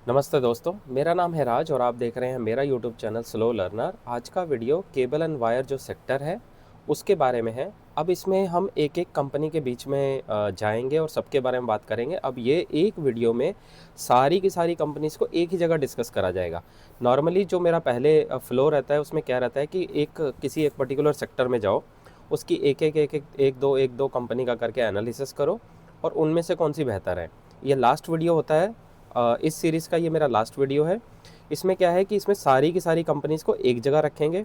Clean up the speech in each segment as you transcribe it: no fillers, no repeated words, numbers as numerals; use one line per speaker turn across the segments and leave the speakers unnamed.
नमस्ते दोस्तों, मेरा नाम है राज और आप देख रहे हैं मेरा यूट्यूब चैनल स्लो लर्नर। आज का वीडियो केबल एंड वायर जो सेक्टर है उसके बारे में है। अब इसमें हम एक एक कंपनी के बीच में जाएंगे और सबके बारे में बात करेंगे। अब ये एक वीडियो में सारी की सारी कंपनीज़ को एक ही जगह डिस्कस करा जाएगा। नॉर्मली जो मेरा पहले फ्लो रहता है उसमें क्या रहता है कि किसी एक पर्टिकुलर सेक्टर में जाओ, उसकी एक दो कंपनी का करके एनालिसिस करो और उनमें से कौन सी बेहतर है। ये लास्ट वीडियो होता है, इस सीरीज़ का ये मेरा लास्ट वीडियो है। इसमें क्या है कि इसमें सारी की सारी कंपनीज़ को एक जगह रखेंगे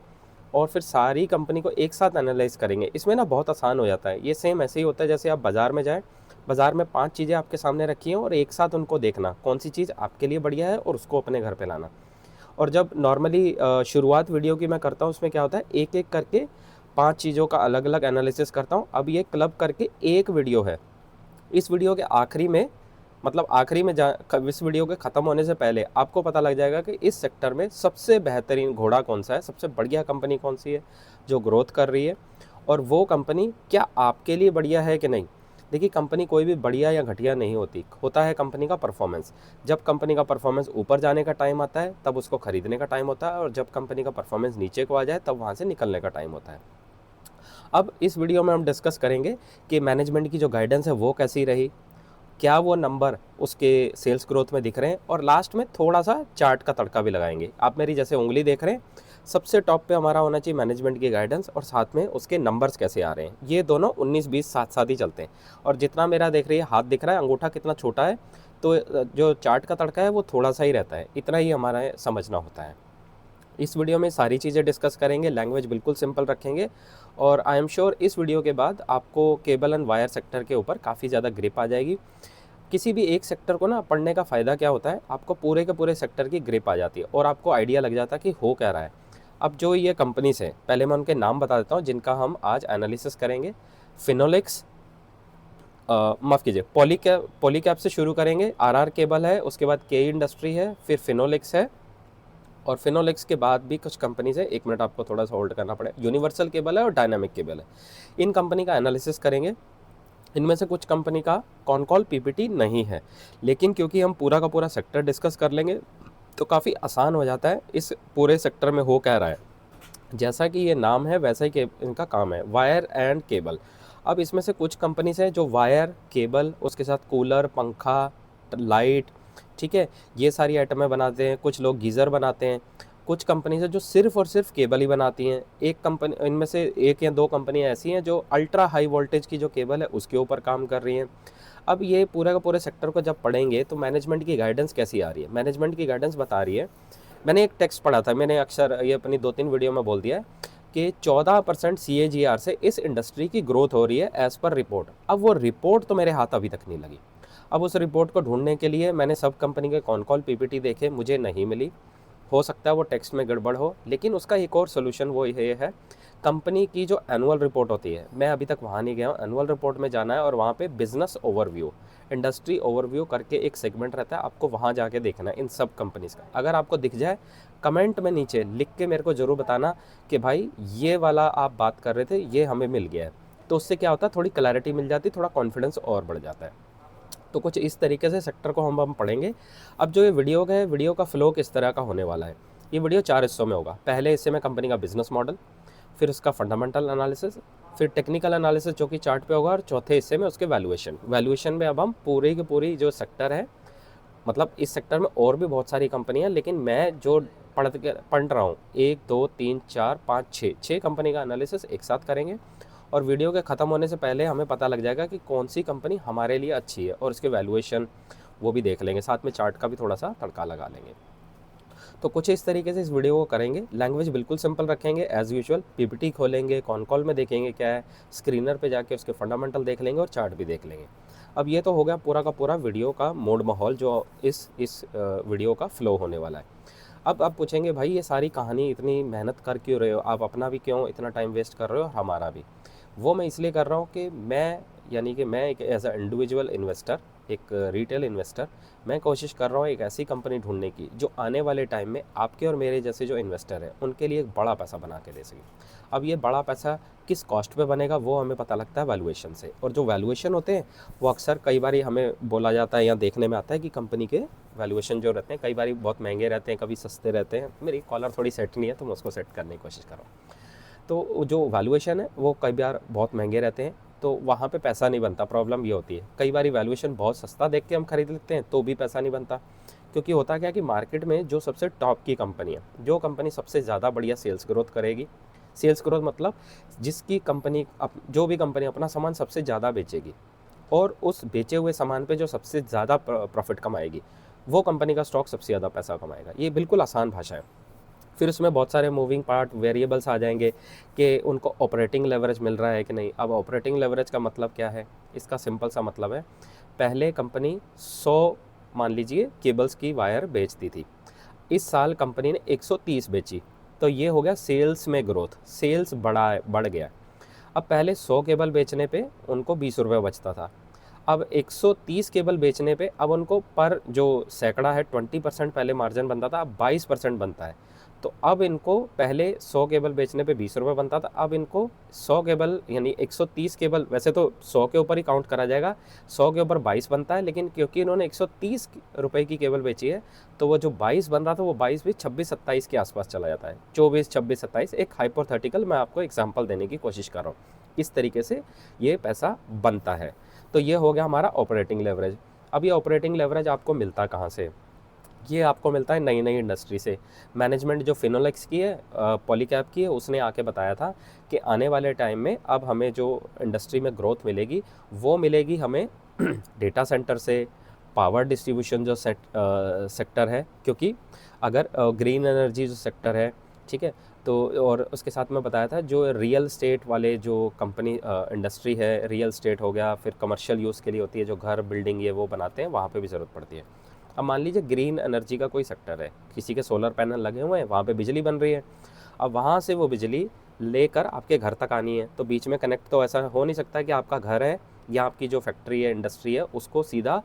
और फिर सारी कंपनी को एक साथ एनालाइज करेंगे। इसमें ना बहुत आसान हो जाता है। ये सेम ऐसे ही होता है जैसे आप बाज़ार में जाएँ, बाज़ार में 5 चीज़ें आपके सामने रखी हैं और एक साथ उनको देखना कौन सी चीज़ आपके लिए बढ़िया है और उसको अपने घर पे लाना। और जब नॉर्मली शुरुआत वीडियो की मैं करता हूँ उसमें क्या होता है, एक एक करके 5 चीज़ों का अलग अलग एनालिसिस करता हूँ। अब ये क्लब करके एक वीडियो है। इस वीडियो के आखिरी में, मतलब आखिरी में इस वीडियो के ख़त्म होने से पहले आपको पता लग जाएगा कि इस सेक्टर में सबसे बेहतरीन घोड़ा कौन सा है, सबसे बढ़िया कंपनी कौन सी है जो ग्रोथ कर रही है और वो कंपनी क्या आपके लिए बढ़िया है कि नहीं। देखिए, कंपनी कोई भी बढ़िया या घटिया नहीं होती, होता है कंपनी का परफॉर्मेंस। जब कंपनी का परफॉर्मेंस ऊपर जाने का टाइम आता है तब उसको खरीदने का टाइम होता है और जब कंपनी का परफॉर्मेंस नीचे को आ जाए तब वहाँ से निकलने का टाइम होता है। अब इस वीडियो में हम डिस्कस करेंगे कि मैनेजमेंट की जो गाइडेंस है वो कैसी रही, क्या वो नंबर उसके सेल्स ग्रोथ में दिख रहे हैं, और लास्ट में थोड़ा सा चार्ट का तड़का भी लगाएंगे। आप मेरी जैसे उंगली देख रहे हैं, सबसे टॉप पे हमारा होना चाहिए मैनेजमेंट की गाइडेंस और साथ में उसके नंबर्स कैसे आ रहे हैं। ये दोनों 19-20 साथ साथ ही चलते हैं। और जितना मेरा देख रही है हाथ दिख रहा है, अंगूठा कितना छोटा है, तो जो चार्ट का तड़का है वो थोड़ा सा ही रहता है। इतना ही हमारा समझना होता है। इस वीडियो में सारी चीज़ें डिस्कस करेंगे, लैंग्वेज बिल्कुल सिंपल रखेंगे और आई एम श्योर इस वीडियो के बाद आपको केबल एंड वायर सेक्टर के ऊपर काफ़ी ज़्यादा ग्रिप आ जाएगी। किसी भी एक सेक्टर को ना पढ़ने का फ़ायदा क्या होता है, आपको पूरे के पूरे सेक्टर की ग्रिप आ जाती है और आपको आइडिया लग जाता है कि हो क्या रहा है। अब जो ये कंपनीज़ हैं, पहले मैं उनके नाम बता देता हूँ जिनका हम आज एनालिसिस करेंगे। फिनोलेक्स, माफ़ कीजिए, पॉलीकैब से शुरू करेंगे। आरआर केबल है, उसके बाद के इंडस्ट्री है, फिर फिनोलेक्स है और फिनोलेक्स के बाद भी कुछ कंपनीज है। एक मिनट आपको थोड़ा सा होल्ड करना पड़ेगा। यूनिवर्सल केबल है और डायनामिक केबल है। इन कंपनी का एनालिसिस करेंगे। इनमें से कुछ कंपनी का कॉन कॉल पीपीटी नहीं है, लेकिन क्योंकि हम पूरा का पूरा सेक्टर डिस्कस कर लेंगे तो काफ़ी आसान हो जाता है इस पूरे सेक्टर में हो क्या रहा है। जैसा कि ये नाम है वैसा ही इनका काम है, वायर एंड केबल। अब इसमें से कुछ कंपनीज हैं जो वायर, केबल, उसके साथ कूलर, पंखा, लाइट, ठीक है, ये सारी आइटमें बनाते हैं। कुछ लोग गीज़र बनाते हैं। कुछ कंपनीज हैं जो सिर्फ और सिर्फ केबल ही बनाती हैं। एक कंपनी, इनमें से एक या दो कंपनियां ऐसी हैं जो अल्ट्रा हाई वोल्टेज की जो केबल है उसके ऊपर काम कर रही हैं। अब ये पूरे का पूरे सेक्टर को जब पढ़ेंगे तो मैनेजमेंट की गाइडेंस कैसी आ रही है। मैनेजमेंट की गाइडेंस बता रही है, मैंने एक टेक्स्ट पढ़ा था, मैंने अक्सर ये अपनी 2-3 वीडियो में बोल दिया है कि 14% CAGR से इस इंडस्ट्री की ग्रोथ हो रही है एज़ पर रिपोर्ट। अब वो रिपोर्ट तो मेरे हाथ अभी तक नहीं लगी। अब उस रिपोर्ट को ढूंढने के लिए मैंने सब कंपनी के कॉन कॉल पीपीटी देखे, मुझे नहीं मिली। हो सकता है वो टेक्स्ट में गड़बड़ हो, लेकिन उसका एक और सोल्यूशन वो ये है, कंपनी की जो एनुअल रिपोर्ट होती है, मैं अभी तक वहाँ नहीं गया हूँ। एनुअल रिपोर्ट में जाना है और वहाँ पे बिजनेस ओवरव्यू, इंडस्ट्री ओवरव्यू करके एक सेगमेंट रहता है, आपको वहाँ जाके देखना है इन सब कंपनीज़ का। अगर आपको दिख जाए, कमेंट में नीचे लिख के मेरे को ज़रूर बताना कि भाई ये वाला आप बात कर रहे थे, ये हमें मिल गया है। तो उससे क्या होता है, थोड़ी क्लैरिटी मिल जाती, थोड़ा कॉन्फिडेंस और बढ़ जाता है। तो कुछ इस तरीके से सेक्टर को हम पढ़ेंगे। अब जो ये वीडियो है, वीडियो का फ्लो किस तरह का होने वाला है। ये वीडियो 4 हिस्सों में होगा। पहले हिस्से में कंपनी का बिजनेस मॉडल, फिर उसका फंडामेंटल एनालिसिस, फिर टेक्निकल एनालिसिस जो कि चार्ट पे होगा, और चौथे हिस्से में उसके वैल्यूएशन। वैल्यूएशन में अब हम पूरी की पूरी जो सेक्टर है, मतलब इस सेक्टर में और भी बहुत सारी कंपनियां, लेकिन मैं जो पढ़ रहा हूँ, 1 2 3 4 5 6 कंपनी का एनालिसिस एक साथ करेंगे और वीडियो के ख़त्म होने से पहले हमें पता लग जाएगा कि कौन सी कंपनी हमारे लिए अच्छी है और उसके वैल्यूएशन वो भी देख लेंगे। साथ में चार्ट का भी थोड़ा सा तड़का लगा लेंगे। तो कुछ इस तरीके से इस वीडियो को करेंगे। लैंग्वेज बिल्कुल सिंपल रखेंगे एज़ यूजुअल। पीपीटी खोलेंगे, कॉन कॉल में देखेंगे क्या है, स्क्रीनर पे जाके उसके फंडामेंटल देख लेंगे और चार्ट भी देख लेंगे। अब ये तो हो गया पूरा का पूरा वीडियो का मोड माहौल जो इस वीडियो का फ्लो होने वाला है। अब आप पूछेंगे भाई ये सारी कहानी इतनी मेहनत कर क्यों रहे हो आप, अपना भी क्यों इतना टाइम वेस्ट कर रहे हो और हमारा भी। वो मैं इसलिए कर रहा हूँ कि मैं, यानी कि मैं एक एज अ इंडिविजुअल इन्वेस्टर, एक रिटेल इन्वेस्टर, मैं कोशिश कर रहा हूँ एक ऐसी कंपनी ढूंढने की जो आने वाले टाइम में आपके और मेरे जैसे जो इन्वेस्टर हैं उनके लिए एक बड़ा पैसा बना के दे सके। अब ये बड़ा पैसा किस कॉस्ट पे बनेगा वो हमें पता लगता है वैल्यूएशन से, और जो वैल्यूएशन होते हैं वो अक्सर कई बार हमें बोला जाता है या देखने में आता है कि कंपनी के वैल्यूएशन जो रहते हैं कई बार बहुत महंगे रहते हैं, कभी सस्ते रहते हैं। मेरी कॉलर थोड़ी सेट नहीं है तो मैं उसको सेट करने की कोशिश कर रहा हूँ। तो जो वैल्यूएशन है वो कई बार बहुत महंगे रहते हैं, तो वहाँ पे पैसा नहीं बनता। प्रॉब्लम ये होती है कई बार वैल्यूएशन बहुत सस्ता देख के हम खरीद लेते हैं तो भी पैसा नहीं बनता, क्योंकि होता क्या है कि मार्केट में जो सबसे टॉप की कंपनी है, जो कंपनी सबसे ज़्यादा बढ़िया सेल्स ग्रोथ करेगी, सेल्स ग्रोथ मतलब जिसकी कंपनी जो भी कंपनी अपना सामान सबसे ज़्यादा बेचेगी और उस बेचे हुए सामान पे जो सबसे ज़्यादा प्रॉफिट कमाएगी, वो कंपनी का स्टॉक सबसे ज़्यादा पैसा कमाएगा। ये बिल्कुल आसान भाषा है। फिर उसमें बहुत सारे मूविंग पार्ट वेरिएबल्स आ जाएंगे कि उनको ऑपरेटिंग लेवरेज मिल रहा है कि नहीं। अब ऑपरेटिंग लेवरेज का मतलब क्या है, इसका सिंपल सा मतलब है, पहले कंपनी 100 मान लीजिए केबल्स की वायर बेचती थी, इस साल कंपनी ने 130 बेची, तो ये हो गया सेल्स में ग्रोथ, सेल्स बढ़ गया। अब पहले 100 केबल बेचने पे उनको 20 रुपये बचता था, अब 130 केबल बेचने पे अब उनको पर जो सैकड़ा है 20% पहले मार्जिन बनता था, अब 22% बनता है। तो अब इनको पहले 100 केबल बेचने पे 20 रुपये बनता था, अब इनको 100 केबल यानी 130 केबल, वैसे तो 100 के ऊपर ही काउंट करा जाएगा, 100 के ऊपर 22 बनता है, लेकिन क्योंकि इन्होंने 130 रुपये की केबल बेची है तो वो जो 22 बन रहा था वो 22 भी 26-27 के आसपास चला जाता है। 24-26-27 एक हाइपोथेटिकल मैं आपको एग्जाम्पल देने की कोशिश कर रहा हूँ, इस तरीके से ये पैसा बनता है। तो ये हो गया हमारा ऑपरेटिंग लेवरेज। अब ये ऑपरेटिंग लेवरेज आपको मिलता कहाँ से, ये आपको मिलता है नई नई इंडस्ट्री से। मैनेजमेंट जो फिनोलेक्स की है, पॉलीकैब की है, उसने आके बताया था कि आने वाले टाइम में अब हमें जो इंडस्ट्री में ग्रोथ मिलेगी वो मिलेगी हमें डेटा सेंटर से, पावर डिस्ट्रीब्यूशन जो सेक्टर है, क्योंकि अगर ग्रीन एनर्जी जो सेक्टर है, ठीक है, तो और उसके साथ में बताया था जो रियल स्टेट वाले जो कंपनी इंडस्ट्री है, रियल स्टेट हो गया, फिर कमर्शियल यूज़ के लिए होती है, जो घर बिल्डिंग ये वो बनाते हैं वहाँ पे भी ज़रूरत पड़ती है। अब मान लीजिए ग्रीन एनर्जी का कोई सेक्टर है, किसी के सोलर पैनल लगे हुए हैं, वहाँ पे बिजली बन रही है, अब वहाँ से वो बिजली लेकर आपके घर तक आनी है, तो बीच में कनेक्ट तो ऐसा हो नहीं सकता कि आपका घर है या आपकी जो फैक्ट्री है, इंडस्ट्री है, उसको सीधा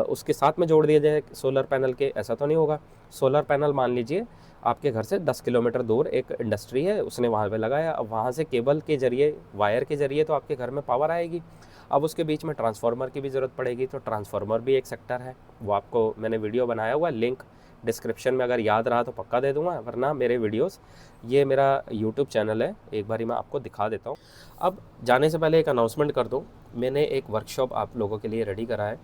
उसके साथ में जोड़ दिया जाए सोलर पैनल के, ऐसा तो नहीं होगा। सोलर पैनल मान लीजिए आपके घर से 10 किलोमीटर दूर एक इंडस्ट्री है, उसने वहाँ पे लगाया, अब वहाँ से केबल के जरिए, वायर के जरिए तो आपके घर में पावर आएगी। अब उसके बीच में ट्रांसफार्मर की भी ज़रूरत पड़ेगी, तो ट्रांसफार्मर भी एक सेक्टर है, वो आपको मैंने वीडियो बनाया हुआ है, लिंक डिस्क्रिप्शन में अगर याद रहा तो पक्का दे दूंगा, वरना मेरे वीडियोस, ये मेरा यूट्यूब चैनल है, एक बारी मैं आपको दिखा देता हूँ। अब जाने से पहले एक अनाउंसमेंट कर दूँ, मैंने एक वर्कशॉप आप लोगों के लिए रेडी करा है,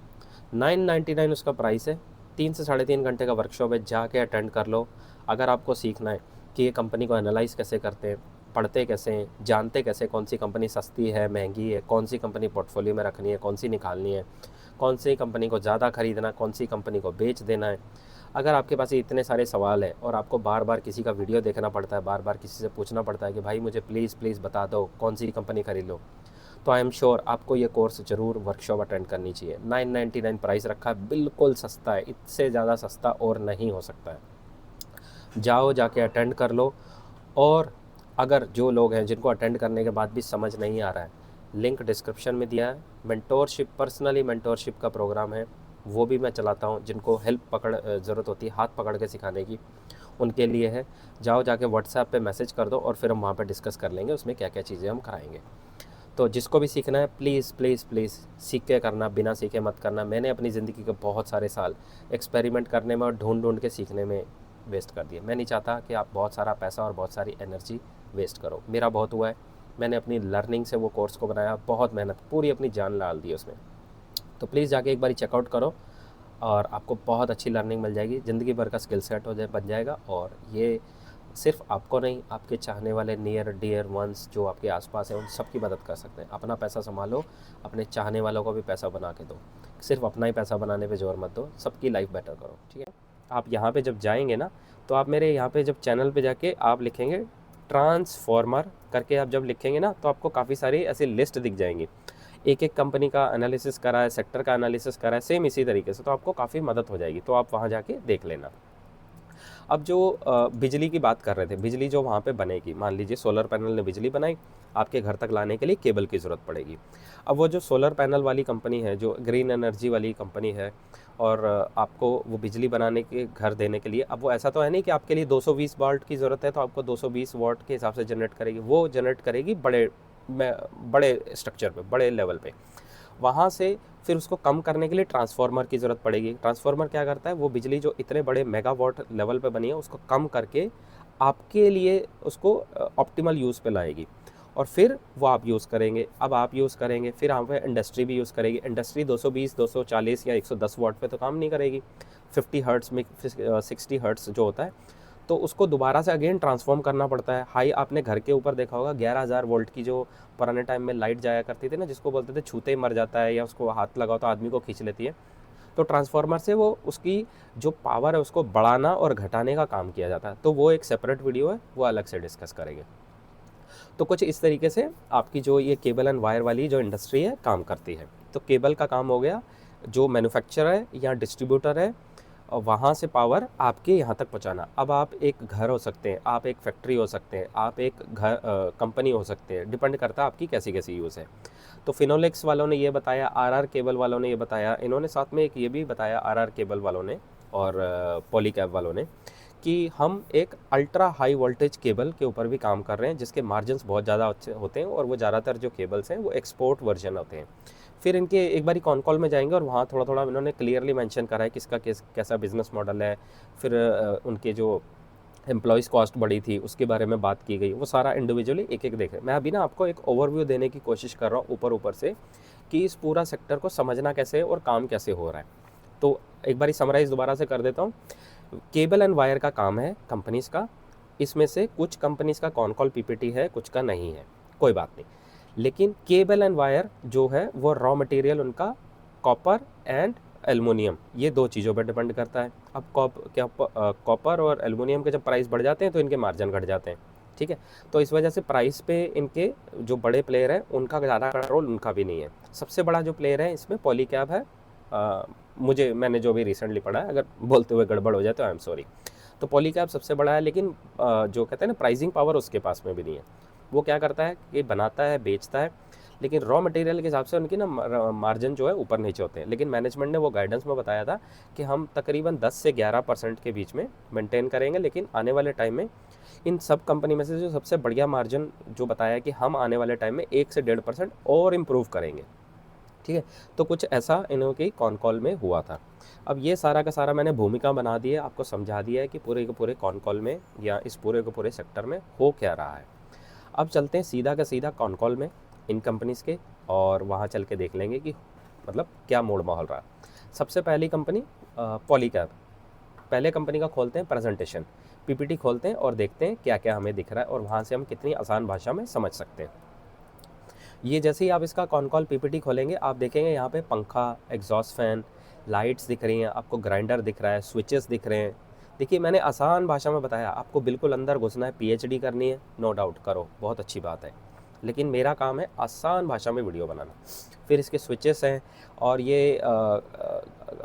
999 उसका प्राइस है, 3 से 3.5 घंटे का वर्कशॉप है, जाके अटेंड कर लो। अगर आपको सीखना है कि ये कंपनी को एनालाइज कैसे करते हैं, पढ़ते कैसे हैं, जानते कैसे कौन सी कंपनी सस्ती है, महंगी है, कौन सी कंपनी पोर्टफोलियो में रखनी है, कौन सी निकालनी है, कौन सी कंपनी को ज़्यादा खरीदना, कौन सी कंपनी को बेच देना है, अगर आपके पास इतने सारे सवाल हैं और आपको बार बार किसी का वीडियो देखना पड़ता है, बार बार किसी से पूछना पड़ता है कि भाई मुझे प्लीज़ बता दो कौन सी कंपनी खरीद लो, तो आई एम श्योर आपको ये कोर्स ज़रूर वर्कशॉप अटेंड करनी चाहिए। 999 प्राइस रखा है, बिल्कुल सस्ता है, इससे ज़्यादा सस्ता और नहीं हो सकता है। जाओ, जाके अटेंड कर लो। और अगर जो लोग हैं जिनको अटेंड करने के बाद भी समझ नहीं आ रहा है, लिंक डिस्क्रिप्शन में दिया है। मेंटोरशिप, पर्सनली मेंटोरशिप का प्रोग्राम है, वो भी मैं चलाता हूँ, जिनको हेल्प ज़रूरत होती है हाथ पकड़ के सिखाने की, उनके लिए है। जाओ, जाके व्हाट्सएप पे मैसेज कर दो और फिर हम वहाँ पे डिस्कस कर लेंगे उसमें क्या क्या चीज़ें हम कराएंगे। तो जिसको भी सीखना है प्लीज़ प्लीज़ प्लीज़ सीख के करना, बिना सीखे मत करना। मैंने अपनी ज़िंदगी के बहुत सारे साल एक्सपेरिमेंट करने में और ढूंढ के सीखने में वेस्ट कर दिए। मैं नहीं चाहता कि आप बहुत सारा पैसा और बहुत सारी एनर्जी वेस्ट करो, मेरा बहुत हुआ है। मैंने अपनी लर्निंग से वो कोर्स को बनाया, बहुत मेहनत, पूरी अपनी जान डाल दी उसमें। तो प्लीज़ जाके एक बार चेकआउट करो और आपको बहुत अच्छी लर्निंग मिल जाएगी, ज़िंदगी भर का स्किल सेट बन जाएगा। और ये सिर्फ आपको नहीं, आपके चाहने वाले नियर डियर वंस जो आपके आसपास हैं उन सब की मदद कर सकते हैं। अपना पैसा संभालो, अपने चाहने वालों को भी पैसा बना के दो, सिर्फ अपना ही पैसा बनाने पे जोर मत दो, सबकी लाइफ बेटर करो, ठीक है। आप यहाँ पे जब जाएंगे ना, तो आप मेरे यहाँ पे जब चैनल पे जाके आप लिखेंगे ट्रांसफॉर्मर करके, आप जब लिखेंगे ना तो आपको काफ़ी सारी ऐसी लिस्ट दिख जाएंगी, एक एक कंपनी का एनालिसिस करा है, सेक्टर का एनालिसिस करा है, सेम इसी तरीके से, तो आपको काफ़ी मदद हो जाएगी। तो आप वहाँ जाके देख लेना। अब जो बिजली की बात कर रहे थे, बिजली जो वहाँ पे बनेगी, मान लीजिए सोलर पैनल ने बिजली बनाई, आपके घर तक लाने के लिए केबल की ज़रूरत पड़ेगी। अब वो जो सोलर पैनल वाली कंपनी है, जो ग्रीन एनर्जी वाली कंपनी है, और आपको वो बिजली बनाने के घर देने के लिए, अब वो ऐसा तो है नहीं कि आपके लिए 220 वाट की ज़रूरत है तो आपको 220 वाट के हिसाब से जनरेट करेगी, वो जनरेट करेगी बड़े स्ट्रक्चर पे, बड़े लेवल पे। वहाँ से फिर उसको कम करने के लिए ट्रांसफार्मर की ज़रूरत पड़ेगी। ट्रांसफार्मर क्या करता है, वो बिजली जो इतने बड़े मेगावाट लेवल पे बनी है उसको कम करके आपके लिए उसको ऑप्टिमल यूज़ पे लाएगी, और फिर वो आप यूज़ करेंगे। अब आप यूज़ करेंगे, फिर यहाँ पे इंडस्ट्री भी यूज़ करेगी। इंडस्ट्री 220, 240 या 110 वाट पे तो काम नहीं करेगी, 50 हर्ट्ज़ में 60 हर्ट्ज़ जो होता है, तो उसको दोबारा से अगेन ट्रांसफॉर्म करना पड़ता है। हाई, आपने घर के ऊपर देखा होगा 11,000 वोल्ट की जो पुराने टाइम में लाइट जाया करती थी ना, जिसको बोलते थे छूते ही मर जाता है, या उसको हाथ लगाओ तो आदमी को खींच लेती है, तो ट्रांसफार्मर से वो उसकी जो पावर है उसको बढ़ाना और घटाने का काम किया जाता है। तो वो एक सेपरेट वीडियो है, वो अलग से डिस्कस करेंगे। तो कुछ इस तरीके से आपकी जो ये केबल एंड वायर वाली जो इंडस्ट्री है काम करती है। तो केबल का काम हो गया, जो मैन्युफैक्चरर है या डिस्ट्रीब्यूटर है, और वहाँ से पावर आपके यहाँ तक पहुँचाना। अब आप एक घर हो सकते हैं, आप एक फैक्ट्री हो सकते हैं, आप एक कंपनी हो सकते हैं, डिपेंड करता है आपकी कैसी कैसी यूज़ है। तो फिनोलेक्स वालों ने ये बताया, आरआर केबल वालों ने ये बताया, इन्होंने साथ में एक ये भी बताया, आरआर केबल वालों ने और पॉलीकैब वालों ने, कि हम एक अल्ट्रा हाई वोल्टेज केबल के ऊपर भी काम कर रहे हैं, जिसके मार्जिन्स बहुत ज़्यादा अच्छे होते हैं, और वो ज़्यादातर जो केबल्स हैं वो एक्सपोर्ट वर्जन होते हैं। फिर इनके एक बारी कॉन कॉल में जाएंगे और वहाँ थोड़ा थोड़ा इन्होंने क्लियरली मेंशन करा है किसका कैसा बिजनेस मॉडल है। फिर उनके जो एम्प्लॉयज़ कॉस्ट बढ़ी थी उसके बारे में बात की गई, वो सारा इंडिविजुअली एक एक देखें। मैं अभी ना आपको एक ओवरव्यू देने की कोशिश कर रहा हूँ ऊपर ऊपर से, कि इस पूरा सेक्टर को समझना कैसे है और काम कैसे हो रहा है। तो एक बारी समराइज़ दोबारा से कर देता हूँ। केबल एंड वायर का काम है कंपनीज़ का, इसमें से कुछ कंपनीज़ का कॉन कॉल पीपीटी है, कुछ का नहीं है, कोई बात नहीं। लेकिन केबल एंड वायर जो है वो रॉ मटेरियल उनका कॉपर एंड एल्युमिनियम, ये दो चीज़ों पर डिपेंड करता है। अब कॉपर और एल्युमिनियम के जब प्राइस बढ़ जाते हैं तो इनके मार्जिन घट जाते हैं, ठीक है। तो इस वजह से प्राइस पे इनके जो बड़े प्लेयर हैं उनका ज़्यादा कंट्रोल उनका भी नहीं है। सबसे बड़ा जो प्लेयर है इसमें पॉलीकैब है। मैंने जो भी रिसेंटली पढ़ा है, अगर बोलते हुए गड़बड़ हो जाए तो आई एम सॉरी। तो पॉलीकैब सबसे बड़ा है, लेकिन जो कहते हैं ना प्राइसिंग पावर उसके पास में भी नहीं है। वो क्या करता है कि बनाता है, बेचता है, लेकिन रॉ मटेरियल के हिसाब से उनकी ना मार्जिन जो है ऊपर नीचे होते हैं। लेकिन मैनेजमेंट ने वो गाइडेंस में बताया था कि हम तकरीबन 10 से 11% के बीच में मेंटेन करेंगे, लेकिन आने वाले टाइम में इन सब कंपनी में से जो सबसे बढ़िया मार्जिन जो बताया कि हम आने वाले टाइम में 1 से 1.5% और इम्प्रूव करेंगे, ठीक है। तो कुछ ऐसा इन्हों की कॉन कॉल में हुआ था। अब ये सारा का सारा मैंने भूमिका बना दी है, आपको समझा दिया है कि पूरे के पूरे कॉन कॉल में या इस पूरे के पूरे सेक्टर में हो क्या रहा है। अब चलते हैं सीधा का सीधा कॉन कॉल में इन कंपनीज़ के, और वहाँ चल के देख लेंगे कि मतलब क्या मूड माहौल रहा। सबसे पहली कंपनी पॉलीकैब। पहले कंपनी का खोलते हैं प्रेजेंटेशन, पीपीटी खोलते हैं और देखते हैं क्या क्या हमें दिख रहा है, और वहाँ से हम कितनी आसान भाषा में समझ सकते हैं। ये जैसे ही आप इसका कॉन कॉल पीपीटी खोलेंगे, आप देखेंगे यहाँ पे पंखा, एग्जॉस्ट फैन, लाइट्स दिख रही हैं, आपको ग्राइंडर दिख रहा है, स्विचेस दिख रहे हैं। देखिए मैंने आसान भाषा में बताया, आपको बिल्कुल अंदर घुसना है, पीएचडी करनी है, नो डाउट करो, बहुत अच्छी बात है, लेकिन मेरा काम है आसान भाषा में वीडियो बनाना। फिर इसके स्विचेस हैं, और ये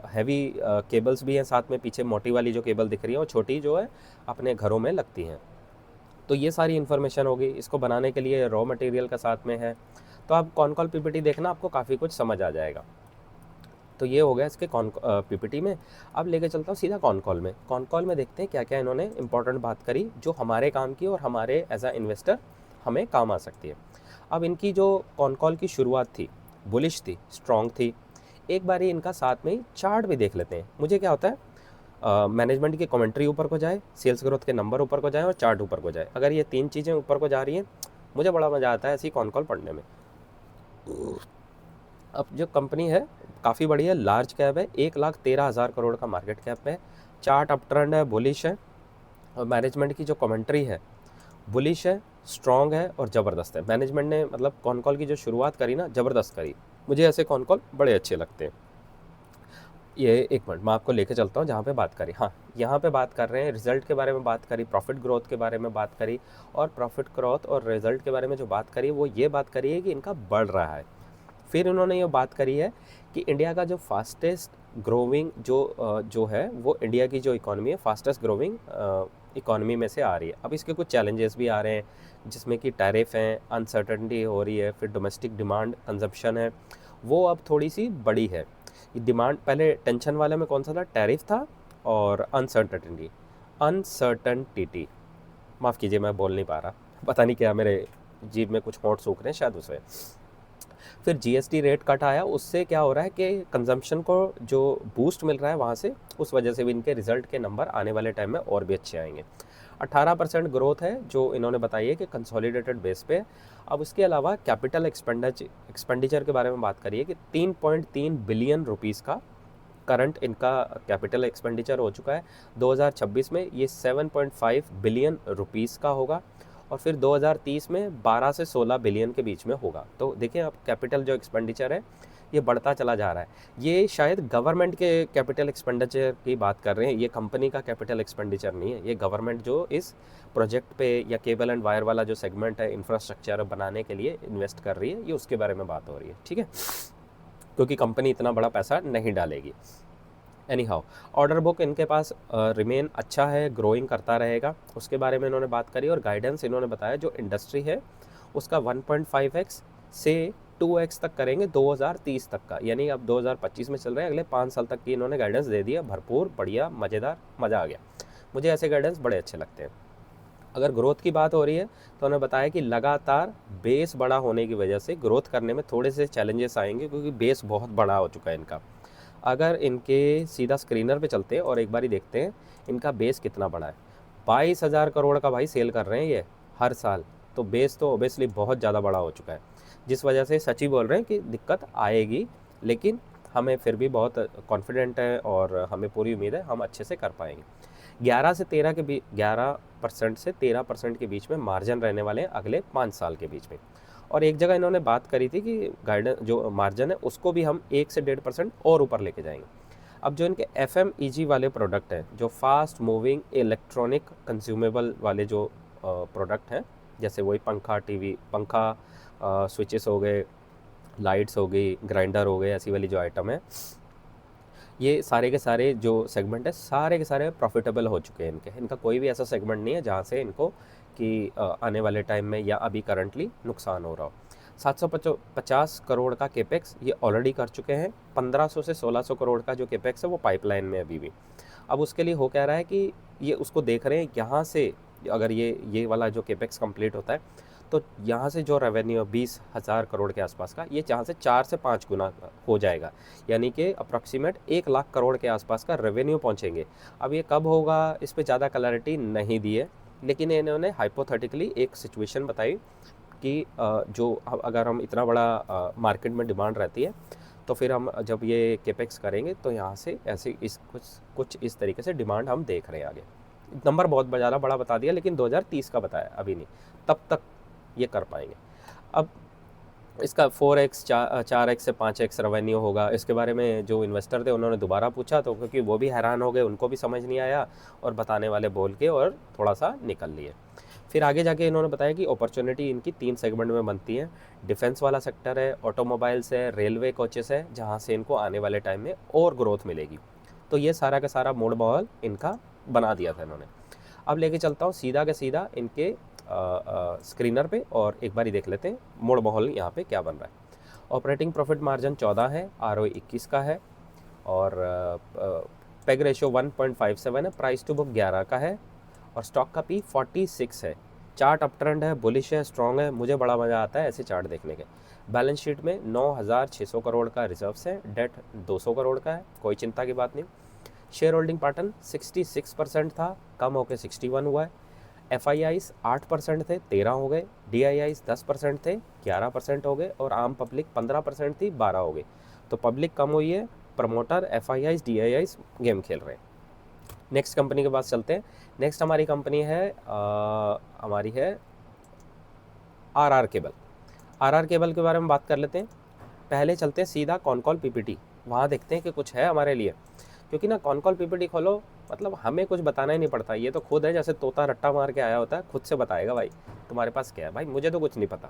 हैवी केबल्स भी हैं साथ में, पीछे मोटी वाली जो केबल दिख रही है और छोटी जो है अपने घरों में लगती हैं। तो ये सारी इन्फॉर्मेशन होगी। इसको बनाने के लिए रॉ मटेरियल का साथ में है। तो आप कॉन कॉल पीपीटी देखना, आपको काफ़ी कुछ समझ आ जाएगा। तो ये हो गया इसके पीपीटी में। अब लेके चलता हूँ सीधा कॉन कॉल में। कॉन कॉल में देखते हैं क्या क्या इन्होंने इंपॉर्टेंट बात करी जो हमारे काम की और हमारे एज अ इन्वेस्टर हमें काम आ सकती है। अब इनकी जो कॉन कॉल की शुरुआत थी, बुलिश थी, स्ट्रॉन्ग थी। एक बारी इनका साथ में ही चार्ट भी देख लेते हैं। मुझे क्या होता है, मैनेजमेंट की कमेंट्री ऊपर को जाए, सेल्स ग्रोथ के नंबर ऊपर को जाए और चार्ट ऊपर को जाए। अगर ये तीन चीज़ें ऊपर को जा रही हैं, मुझे बड़ा मज़ा आता है ऐसी कॉन कॉल पढ़ने में। अब जो कंपनी है काफ़ी बड़ी है, लार्ज कैप है, 1,13,000 करोड़ का मार्केट कैप है, चार्ट अप ट्रेंड है, बुलिश है, और मैनेजमेंट की जो कमेंट्री है बुलिश है, स्ट्रॉन्ग है और ज़बरदस्त है। मैनेजमेंट ने मतलब कॉन कॉल की जो शुरुआत करी ना, ज़बरदस्त करी। मुझे ऐसे कॉन कॉल बड़े अच्छे लगते हैं। ये एक मिनट मैं आपको लेके चलता हूँ जहाँ पे बात करी। हाँ, यहाँ पे बात कर रहे हैं रिजल्ट के बारे में, बात करी प्रॉफिट ग्रोथ के बारे में, बात करी, और प्रॉफिट ग्रोथ और रिजल्ट के बारे में जो बात करी वो ये बात करी है कि इनका बढ़ रहा है। फिर उन्होंने ये बात करी है कि इंडिया का जो फास्टेस्ट ग्रोविंग जो है वो इंडिया की जो इकॉनमी है फास्टेस्ट ग्रोविंग इकॉनमी में से आ रही है। अब इसके कुछ चैलेंजेस भी आ रहे हैं जिसमें कि टैरिफ हैं, अनसर्टेनिटी हो रही है, फिर डोमेस्टिक डिमांड कंजप्शन है वो अब थोड़ी सी बड़ी है। डिमांड पहले टेंशन वाले में कौन सा था, टैरिफ था और अनसर्टनटी माफ़ कीजिए मैं बोल नहीं पा रहा, पता नहीं क्या मेरे जीभ में कुछ होंठ सूख रहे हैं शायद उसमें। फिर जीएसटी रेट कट आया, उससे क्या हो रहा है कि कंजम्पशन को जो बूस्ट मिल रहा है वहाँ से, उस वजह से भी इनके रिजल्ट के नंबर आने वाले टाइम में और भी अच्छे आएंगे। 18% ग्रोथ है जो इन्होंने बताई है कि कंसोलिडेटेड बेस पे। अब उसके अलावा कैपिटल एक्सपेंडिचर के बारे में बात करिए कि 3.3 बिलियन रुपीज़ का करंट इनका कैपिटल एक्सपेंडिचर हो चुका है। 2026 में ये 7.5 बिलियन रुपीज़ का होगा और फिर 2030 में 12 से 16 बिलियन के बीच में होगा। तो देखिए अब कैपिटल जो एक्सपेंडिचर है ये बढ़ता चला जा रहा है। ये शायद गवर्नमेंट के कैपिटल एक्सपेंडिचर की बात कर रहे हैं, ये कंपनी का कैपिटल एक्सपेंडिचर नहीं है। ये गवर्नमेंट जो इस प्रोजेक्ट पे या केबल एंड वायर वाला जो सेगमेंट है इंफ्रास्ट्रक्चर बनाने के लिए इन्वेस्ट कर रही है, ये उसके बारे में बात हो रही है, ठीक है, क्योंकि कंपनी इतना बड़ा पैसा नहीं डालेगी। एनी हाउ ऑर्डर बुक इनके पास रिमेन अच्छा है, ग्रोइंग करता रहेगा, उसके बारे में इन्होंने बात करी। और गाइडेंस इन्होंने बताया जो इंडस्ट्री है उसका 1.5x से 2x तक करेंगे 2030 तक का, यानी अब 2025 में चल रहे हैं, अगले 5 साल तक की इन्होंने गाइडेंस दे दिया। भरपूर, बढ़िया, मज़ेदार, मज़ा आ गया। मुझे ऐसे गाइडेंस बड़े अच्छे लगते हैं। अगर ग्रोथ की बात हो रही है तो उन्होंने बताया कि लगातार बेस बड़ा होने की वजह से ग्रोथ करने में थोड़े से चैलेंजेस आएंगे, क्योंकि बेस बहुत बड़ा हो चुका है इनका। अगर इनके सीधा स्क्रीनर पे चलते हैं और एक बारी देखते हैं इनका बेस कितना बड़ा है। 22,000 करोड़ का भाई सेल कर रहे हैं ये हर साल, तो बेस तो ओबियसली बहुत ज़्यादा बड़ा हो चुका है, जिस वजह से सच ही बोल रहे हैं कि दिक्कत आएगी, लेकिन हमें फिर भी बहुत कॉन्फिडेंट है और हमें पूरी उम्मीद है हम अच्छे से कर पाएंगे। 11% से 13% के बीच में मार्जिन रहने वाले हैं अगले 5 साल के बीच में। और एक जगह इन्होंने बात करी थी कि गाइडेंस जो मार्जिन है उसको भी हम 1 से 1.5% और ऊपर लेके जाएंगे। अब जो इनके FMEG वाले प्रोडक्ट हैं, जो फास्ट मूविंग इलेक्ट्रॉनिक कंज्यूमेबल वाले जो प्रोडक्ट हैं, जैसे वही पंखा, टीवी, पंखा, स्विचेस हो गए, लाइट्स हो गई, ग्राइंडर हो गए, ऐसी वाली जो आइटम है, ये सारे के सारे जो सेगमेंट है सारे के सारे प्रॉफिटेबल हो चुके हैं। इनका कोई भी ऐसा सेगमेंट नहीं है जहाँ से इनको कि आने वाले टाइम में या अभी करंटली नुकसान हो रहा हो। 750 करोड़ का केपेक्स ये ऑलरेडी कर चुके हैं। 1500 से 1600 करोड़ का जो केपेक्स है वो पाइपलाइन में अभी भी। अब उसके लिए हो कह रहा है कि ये उसको देख रहे हैं यहाँ से, अगर ये वाला जो केपेक्स कंप्लीट होता है तो यहाँ से जो रेवेन्यू 20,000 करोड़ के आसपास का, ये जहाँ से 4 से 5 गुना हो जाएगा, यानी कि अप्रॉक्सीमेट 1 लाख करोड़ के आसपास का रेवेन्यू पहुँचेंगे। अब ये कब होगा इस पर ज़्यादा क्लैरिटी नहीं दी है, लेकिन इन्होंने हाइपोथेटिकली एक सिचुएशन बताई कि जो अगर हम इतना बड़ा मार्केट में डिमांड रहती है तो फिर हम जब ये केपेक्स करेंगे तो यहाँ से ऐसे कुछ इस तरीके से डिमांड हम देख रहे हैं आगे। नंबर बहुत ज़्यादा बड़ा बता दिया, लेकिन 2030 का बताया, अभी नहीं, तब तक ये कर पाएंगे। अब इसका 4x 4x से 5x रेवेन्यू होगा, इसके बारे में जो इन्वेस्टर थे उन्होंने दोबारा पूछा, तो क्योंकि वो भी हैरान हो गए, उनको भी समझ नहीं आया और बताने वाले बोल के और थोड़ा सा निकल लिए। फिर आगे जाके इन्होंने बताया कि अपॉर्चुनिटी इनकी 3 सेगमेंट में बनती है। डिफेंस वाला सेक्टर है, ऑटोमोबाइल्स है, रेलवे कोचेस है, जहाँ से इनको आने वाले टाइम में और ग्रोथ मिलेगी। तो ये सारा का सारा मूड माहौल इनका बना दिया था इन्होंने। अब लेके चलता हूँ सीधा का सीधा इनके स्क्रीनर पे और एक बार ही देख लेते हैं मूड माहौल यहाँ पे क्या बन रहा है। ऑपरेटिंग प्रॉफिट मार्जिन 14 है, ROE 21 का है और पेग रेशियो 1.57 है, प्राइस टू बुक 11 का है और स्टॉक का P 46 है। चार्ट अप ट्रेंड है, बुलिश है, स्ट्रॉन्ग है, मुझे बड़ा मज़ा आता है ऐसे चार्ट देखने के। बैलेंस शीट में 9,600 करोड़ का रिजर्व्स है, डेट 200 करोड़ का है, कोई चिंता की बात नहीं। शेयर होल्डिंग पैटर्न 66% था, कम होकर 61 हुआ है। FIIs 8% थे, 13 हो गए। DIIs 10% थे, 11% हो गए और आम पब्लिक 15% थी, 12 हो गए। तो पब्लिक कम हुई है, प्रमोटर FIIs DIIs गेम खेल रहे हैं। नेक्स्ट कंपनी के पास चलते हैं। नेक्स्ट हमारी कंपनी है हमारी है RR केबल। RR केबल के बारे में बात कर लेते हैं। पहले चलते हैं सीधा कॉनकॉल PPT, वहाँ देखते हैं कि कुछ है हमारे लिए, क्योंकि ना कॉनकॉल PPT खोलो मतलब हमें कुछ बताना ही नहीं पड़ता, ये तो खुद है जैसे तोता रट्टा मार के आया होता है, खुद से बताएगा भाई तुम्हारे पास क्या है। भाई मुझे तो कुछ नहीं पता,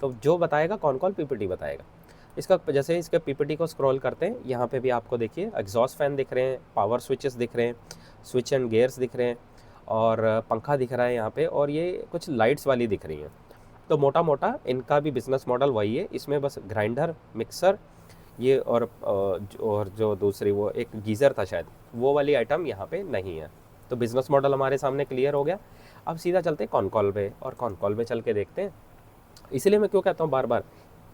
तो जो बताएगा कॉनकॉल PPT बताएगा। इसका जैसे इसके पीपीटी को स्क्रॉल करते हैं, यहाँ पे भी आपको देखिए एग्जॉस्ट फैन दिख रहे हैं, पावर स्विचेस दिख रहे हैं, स्विच एंड गियर्स दिख रहे हैं, और पंखा दिख रहा है यहाँ पे, और ये कुछ लाइट्स वाली दिख रही हैं। तो मोटा मोटा इनका भी बिजनेस मॉडल वही है, इसमें बस ग्राइंडर, मिक्सर, ये और जो दूसरी वो एक गीज़र था शायद, वो वाली आइटम यहाँ पे नहीं है। तो बिज़नेस मॉडल हमारे सामने क्लियर हो गया। अब सीधा चलते हैं कॉन कॉल पे, और कॉन कॉल पे चल के देखते हैं। इसलिए मैं क्यों कहता हूँ बार बार,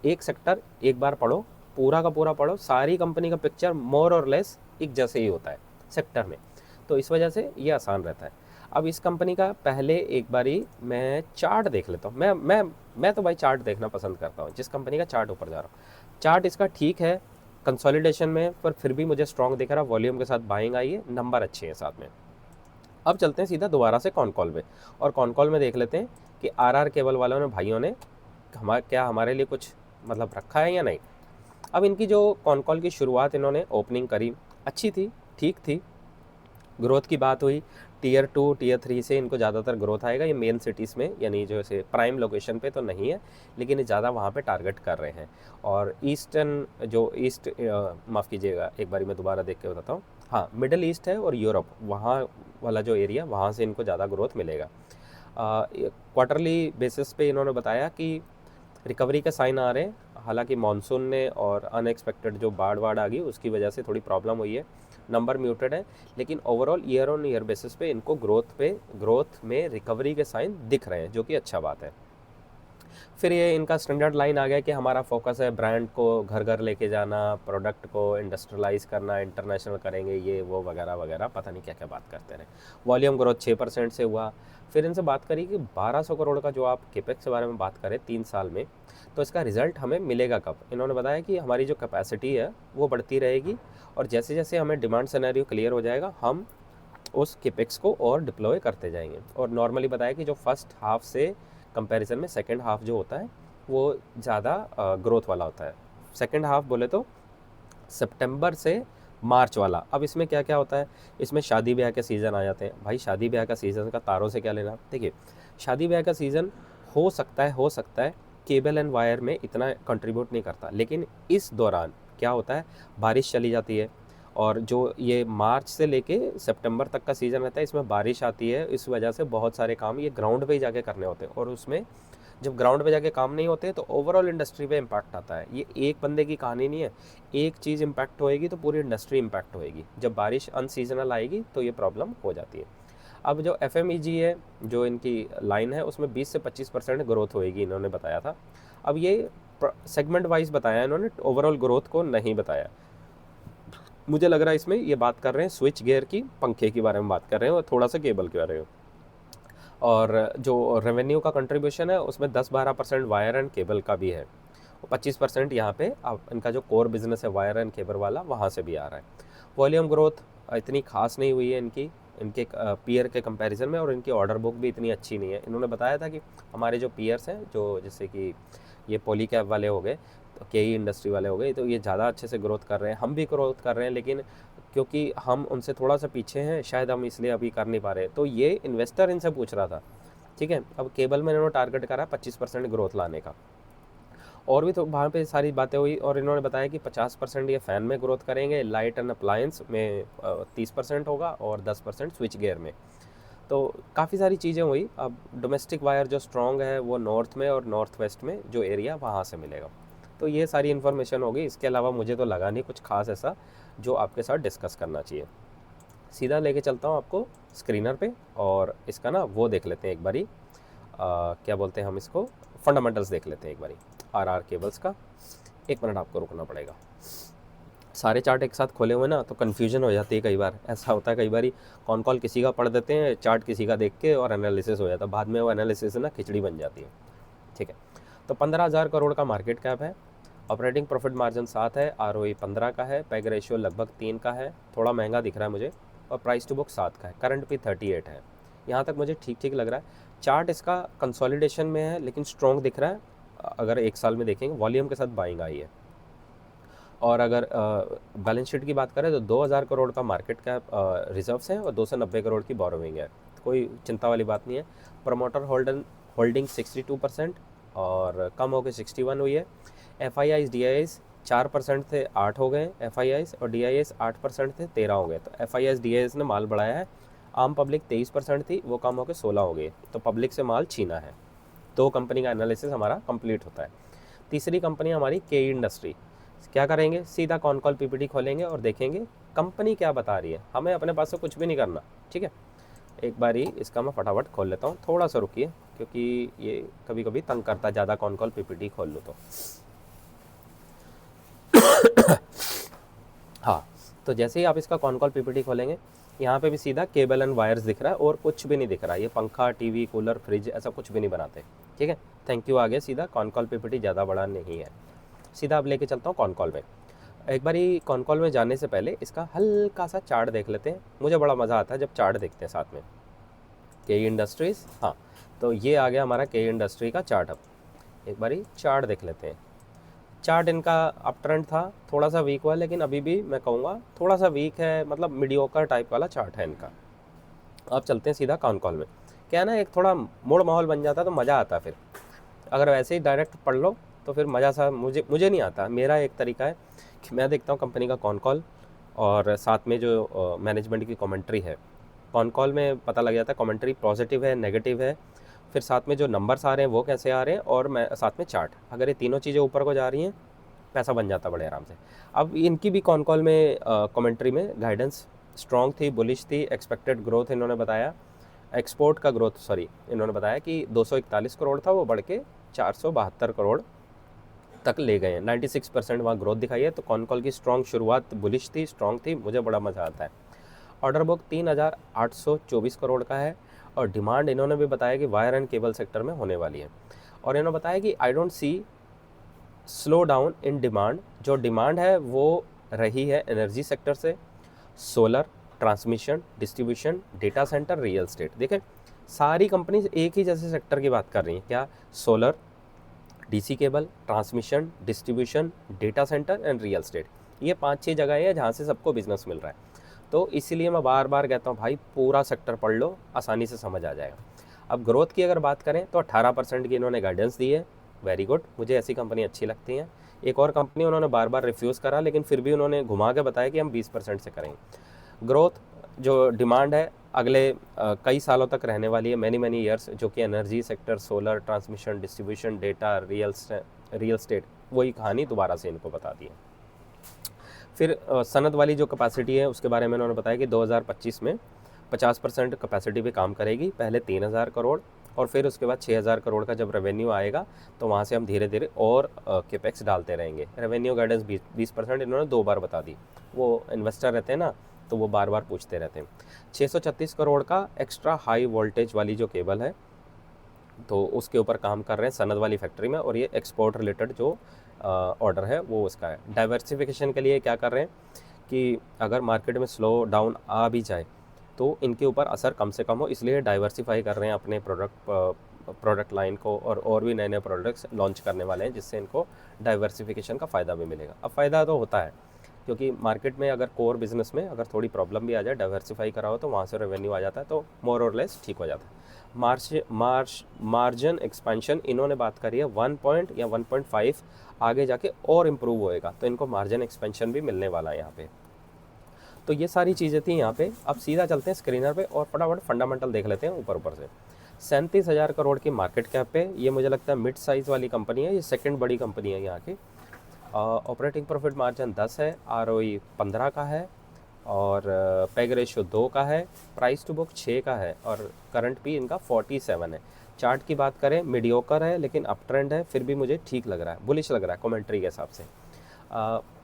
एक सेक्टर एक बार पढ़ो, पूरा का पूरा पढ़ो, सारी कंपनी का पिक्चर मोर और लेस एक जैसे ही होता है सेक्टर में, तो इस वजह से ये आसान रहता है। अब इस कंपनी का पहले एक बारी मैं चार्ट देख लेता हूँ। मैं तो भाई चार्ट देखना पसंद करता हूँ, जिस कंपनी का चार्ट ऊपर जा रहा हूँ। चार्ट इसका ठीक है कंसोलिडेशन में, पर फिर भी मुझे स्ट्रॉन्ग दिख रहा, वॉल्यूम के साथ बाइंग आई है, नंबर अच्छे हैं साथ में। अब चलते हैं सीधा दोबारा से कॉन कॉल पे, और कॉन कॉल में देख लेते हैं कि आरआर केबल वालों ने, भाइयों ने क्या हमारे लिए कुछ मतलब रखा है या नहीं। अब इनकी जो कॉन कॉल की शुरुआत इन्होंने ओपनिंग करी, अच्छी थी, ठीक थी, ग्रोथ की बात हुई। टीयर 2 टीयर 3 से इनको ज़्यादातर ग्रोथ आएगा, ये मेन सिटीज़ में, यानी जो ऐसे प्राइम लोकेशन पे तो नहीं है, लेकिन ये ज़्यादा वहाँ पे टारगेट कर रहे हैं। और ईस्टर्न जो ईस्ट माफ़ कीजिएगा, एक बारी मैं दोबारा देख के बताता हूँ, हाँ मिडल ईस्ट है और यूरोप, वहाँ वाला जो एरिया, वहाँ से इनको ज़्यादा ग्रोथ मिलेगा। क्वार्टरली बेसिस पे इन्होंने बताया कि रिकवरी के साइन आ रहे हैं, हालांकि मानसून ने और अनएक्सपेक्टेड जो बाढ़ आ गई उसकी वजह से थोड़ी प्रॉब्लम हुई है, नंबर म्यूटेड है, लेकिन overall year on year basis पे इनको ग्रोथ में रिकवरी के साइन दिख रहे हैं, जो कि अच्छा बात है। फिर ये इनका स्टैंडर्ड लाइन आ गया कि हमारा फोकस है ब्रांड को घर घर लेके जाना, प्रोडक्ट को इंडस्ट्रियलाइज करना, इंटरनेशनल करेंगे, ये वो वगैरह वगैरह, पता नहीं क्या क्या बात करते रहे। वॉल्यूम ग्रोथ 6% से हुआ। फिर इनसे बात करी कि 1200 करोड़ का जो आप केपेक्स के बारे में बात करें 3 साल में, तो इसका रिजल्ट हमें मिलेगा कब। इन्होंने बताया कि हमारी जो कैपेसिटी है वो बढ़ती रहेगी, और जैसे जैसे हमें डिमांड सिनेरियो क्लियर हो जाएगा, हम उस केपेक्स को और डिप्लॉय करते जाएंगे। और नॉर्मली बताया कि जो फर्स्ट हाफ से कंपैरिजन में सेकंड हाफ जो होता है वो ज़्यादा ग्रोथ वाला होता है। सेकंड हाफ बोले तो सितंबर से मार्च वाला। अब इसमें क्या क्या होता है, इसमें शादी ब्याह के सीज़न आ जाते हैं। भाई शादी ब्याह का सीज़न का तारों से क्या लेना। देखिए शादी ब्याह का सीज़न हो सकता है केबल एंड वायर में इतना कंट्रीब्यूट नहीं करता, लेकिन इस दौरान क्या होता है, बारिश चली जाती है, और जो ये मार्च से लेके सितंबर तक का सीज़न रहता है, इसमें बारिश आती है, इस वजह से बहुत सारे काम ये ग्राउंड पे ही जाके करने होते हैं, और उसमें जब ग्राउंड पे जाके काम नहीं होते तो ओवरऑल इंडस्ट्री पे इम्पैक्ट आता है। ये एक बंदे की कहानी नहीं है, एक चीज़ इम्पैक्ट होएगी तो पूरी इंडस्ट्री इम्पैक्ट होएगी। जब बारिश अनसीजनल आएगी तो ये प्रॉब्लम हो जाती है। अब जो FMEG है, जो इनकी लाइन है, उसमें 20 से 25% ग्रोथ होएगी, इन्होंने बताया था। अब ये सेगमेंट वाइज बताया इन्होंने, ओवरऑल ग्रोथ को नहीं बताया। मुझे लग रहा है इसमें ये बात कर रहे हैं स्विच गियर की, पंखे के बारे में बात कर रहे हैं, और थोड़ा सा केबल के बारे में। और जो रेवेन्यू का कंट्रीब्यूशन है उसमें 10-12% वायर एंड केबल का भी है, 25% यहाँ पे अब इनका जो कोर बिजनेस है वायर एंड केबल वाला, वहाँ से भी आ रहा है। वॉल्यूम ग्रोथ इतनी खास नहीं हुई है इनके पीयर के कंपैरिजन में, और इनकी ऑर्डर बुक भी इतनी अच्छी नहीं है। इन्होंने बताया था कि हमारे जो पीयर्स हैं, जो जैसे कि ये पॉलीकैब वाले हो गए, तो KE इंडस्ट्री वाले हो गए, तो ये ज़्यादा अच्छे से ग्रोथ कर रहे हैं, हम भी ग्रोथ कर रहे हैं, लेकिन क्योंकि हम उनसे थोड़ा सा पीछे हैं, शायद हम इसलिए अभी कर नहीं पा रहे। तो ये इन्वेस्टर इनसे पूछ रहा था, ठीक है। अब केबल में इन्होंने टारगेट करा 25% ग्रोथ लाने का, और भी तो वहाँ पे सारी बातें हुई, और इन्होंने बताया कि 50% ये फ़ैन में ग्रोथ करेंगे, लाइट एंड अप्लायंस में 30% होगा, और 10% स्विच गियर में। तो काफ़ी सारी चीज़ें हुई। अब डोमेस्टिक वायर जो स्ट्रॉन्ग है वो नॉर्थ में और नॉर्थ वेस्ट में जो एरिया, वहाँ से मिलेगा। तो ये सारी इन्फॉर्मेशन होगी, इसके अलावा मुझे तो लगा नहीं कुछ खास ऐसा जो आपके साथ डिस्कस करना चाहिए। सीधा लेके चलता हूँ आपको स्क्रीनर पे, और इसका ना वो देख लेते हैं एक बारी, क्या बोलते हैं हम इसको, फंडामेंटल्स देख लेते हैं एक बारी RR केबल्स का। एक मिनट आपको रुकना पड़ेगा। सारे चार्ट एक साथ खोले हुए ना तो कन्फ्यूजन हो जाती है, कई बार ऐसा होता है, कई बार कॉन कॉल किसी का पढ़ देते हैं, चार्ट किसी का देख के, और एनालिसिस हो जाता है, बाद में वो एनालिसिस ना खिचड़ी बन जाती है, ठीक है। तो 15,000 करोड़ का मार्केट कैप है, ऑपरेटिंग प्रॉफिट मार्जिन 7 है, ROE 15 का है, पैग रेशियो लगभग 3 का है, थोड़ा महंगा दिख रहा है मुझे, और प्राइस टू बुक 7 का है, करंट भी 38 है। यहाँ तक मुझे ठीक ठीक लग रहा है। चार्ट इसका कंसोलिडेशन में है, लेकिन स्ट्रॉन्ग दिख रहा है। अगर एक साल में देखेंगे वॉल्यूम के साथ बाइंग आई है। और अगर बैलेंस शीट की बात करें तो 2,000 करोड़ का मार्केट कैप रिजर्व्स हैं, और 290 करोड़ की बोरोविंग है, कोई चिंता वाली बात नहीं है। प्रमोटर होल्डिंग 62%, और कम होकर 61 हुई है। FIIs DIIs 4% थे 8 हो गए FIIs, और DIIs 8% थे 13 हो गए। तो FIIs DIIs ने माल बढ़ाया है। आम पब्लिक 23% थी, वो कम होकर 16 हो गई, तो पब्लिक से माल छीना है। दो कंपनी का एनालिसिस हमारा कंप्लीट होता है। तीसरी कंपनी हमारी के इंडस्ट्री। क्या करेंगे, सीधा कॉन कॉल PPT खोलेंगे और देखेंगे कंपनी क्या बता रही है, हमें अपने पास से कुछ भी नहीं करना। ठीक है, एक बार ही इसका मैं फटाफट खोल लेता हूँ, थोड़ा सा रुकिए, क्योंकि ये कभी कभी तंग करता है ज़्यादा कॉन कॉल PPT खोल लो तो। हाँ, तो जैसे ही आप इसका कॉन कॉल PPT खोलेंगे, यहाँ पे भी सीधा केबल एंड वायर्स दिख रहा है और कुछ भी नहीं दिख रहा है। ये पंखा, टीवी, कूलर, फ्रिज ऐसा कुछ भी नहीं बनाते। ठीक है, थैंक यू, आ गया सीधा कॉन कॉल PPT, ज़्यादा बड़ा नहीं है। सीधा अब लेके चलता हूँ कॉन कॉल में। एक बार ही कॉन कॉल में जाने से पहले इसका हल्का सा चार्ट देख लेते हैं। मुझे बड़ा मज़ा आता है जब चार्ट देखते हैं साथ में। के इंडस्ट्रीज़, हाँ, तो ये आ गया हमारा के इंडस्ट्री का चार्ट। अब एक बार ही चार्ट देख लेते हैं। चार्ट इनका अप ट्रेंड था, थोड़ा सा वीक हुआ, लेकिन अभी भी मैं कहूँगा थोड़ा सा वीक है, मतलब मीडियोकर टाइप वाला चार्ट है इनका। अब चलते हैं सीधा कॉन कॉल में। क्या है ना, एक थोड़ा मूड माहौल बन जाता तो मज़ा आता। फिर अगर वैसे ही डायरेक्ट पढ़ लो तो फिर मज़ा सा मुझे नहीं आता। मेरा एक तरीका है कि मैं देखता हूँ कंपनी का कॉन कॉल और साथ में जो मैनेजमेंट की कमेंट्री है। कॉन कॉल में पता लग जाता है कमेंट्री पॉजिटिव है, नेगेटिव है, फिर साथ में जो नंबर्स आ रहे हैं वो कैसे आ रहे हैं, और मैं साथ में चार्ट। अगर ये तीनों चीज़ें ऊपर को जा रही हैं, पैसा बन जाता बड़े आराम से। अब इनकी भी कॉन कॉल में कमेंट्री में गाइडेंस स्ट्रॉन्ग थी, बुलिश थी। एक्सपेक्टेड ग्रोथ इन्होंने बताया, एक्सपोर्ट का ग्रोथ सॉरी इन्होंने बताया कि 241 करोड़ था, वो बढ़ के 472 करोड़ तक ले गए हैं। 96% वहाँ ग्रोथ दिखाई है। तो कॉन कॉल की स्ट्रॉन्ग शुरुआत बुलिश थी, स्ट्रॉन्ग थी, मुझे बड़ा मज़ा आता है। ऑर्डर बुक 3824 करोड़ का है, और डिमांड इन्होंने भी बताया कि वायर एंड केबल सेक्टर में होने वाली है। और इन्होंने बताया कि I don't see slow down in demand. जो डिमांड है वो रही है एनर्जी सेक्टर से, solar, transmission, distribution, data centre, real estate. देखें, सारी कंपनीज एक ही जैसे सेक्टर की बात कर रही हैं। क्या? Solar, DC cable, transmission, distribution, data centre and real estate. ये 5-6 जगह है जहाँ से सबको बिजनेस मिल रहा है। तो इसीलिए मैं बार बार कहता हूँ भाई पूरा सेक्टर पढ़ लो, आसानी से समझ आ जाएगा। अब ग्रोथ की अगर बात करें तो 18% की इन्होंने गाइडेंस दी है। वेरी गुड, मुझे ऐसी कंपनी अच्छी लगती हैं। एक और कंपनी उन्होंने बार बार रिफ्यूज़ करा, लेकिन फिर भी उन्होंने घुमा के बताया कि हम 20% से करेंगे। ग्रोथ जो डिमांड है अगले कई सालों तक रहने वाली है, मैनी मैनी ईयर्स, जो कि energy sector, solar, transmission, distribution, data, real estate, वही कहानी दोबारा से इनको बता दी है। फिर सनद वाली जो कैपेसिटी है उसके बारे में उन्होंने बताया कि 2025 में 50% कैपेसिटी पे काम करेगी। पहले 3000 करोड़, और फिर उसके बाद 6000 करोड़ का जब रेवेन्यू आएगा तो वहाँ से हम धीरे धीरे और केपेक्स डालते रहेंगे। रेवेन्यू गाइडेंस 20% इन्होंने 2 बार बता दी। वो इन्वेस्टर रहते हैं ना, तो वो बार बार पूछते रहते हैं। 636 करोड़ का एक्स्ट्रा हाई वोल्टेज वाली जो केबल है, तो उसके ऊपर काम कर रहे हैं सनद वाली फैक्ट्री में, और ये एक्सपोर्ट रिलेटेड जो ऑर्डर है वो उसका है। डाइवर्सिफिकेशन के लिए क्या कर रहे हैं कि अगर मार्केट में स्लो डाउन आ भी जाए तो इनके ऊपर असर कम से कम हो, इसलिए डाइवर्सिफाई कर रहे हैं अपने प्रोडक्ट लाइन को, और भी नए नए प्रोडक्ट्स लॉन्च करने वाले हैं, जिससे इनको डाइवर्सिफिकेशन का फ़ायदा भी मिलेगा। अब फ़ायदा तो होता है, क्योंकि मार्केट में अगर कोर बिजनेस में अगर थोड़ी प्रॉब्लम भी आ जाए, डाइवर्सिफाई करा हो तो वहाँ से रेवेन्यू आ जाता है, तो मोर और लेस ठीक हो जाता है। मार्जिन एक्सपेंशन इन्होंने बात करी है 1 पॉइंट या 1.5 आगे जाके और इम्प्रूव होएगा, तो इनको मार्जिन एक्सपेंशन भी मिलने वाला है यहाँ पे। तो ये सारी चीज़ें थी यहाँ पे। अब सीधा चलते हैं स्क्रीनर पे और फटाफट फंडामेंटल देख लेते हैं ऊपर ऊपर से। 37,000 करोड़ की मार्केट कैप पे ये मुझे लगता है मिड साइज़ वाली कंपनी है, ये सेकंड बड़ी कंपनी है यहाँ की। ऑपरेटिंग प्रॉफिट मार्जिन 10 है, ROE 15 का है, और पेग रेशियो 2 का है, प्राइस टू बुक 6 का है, और करंट भी इनका 47 है। चार्ट की बात करें मीडियोकर है, लेकिन अप ट्रेंड है, फिर भी मुझे ठीक लग रहा है, बुलिश लग रहा है कमेंट्री के हिसाब से।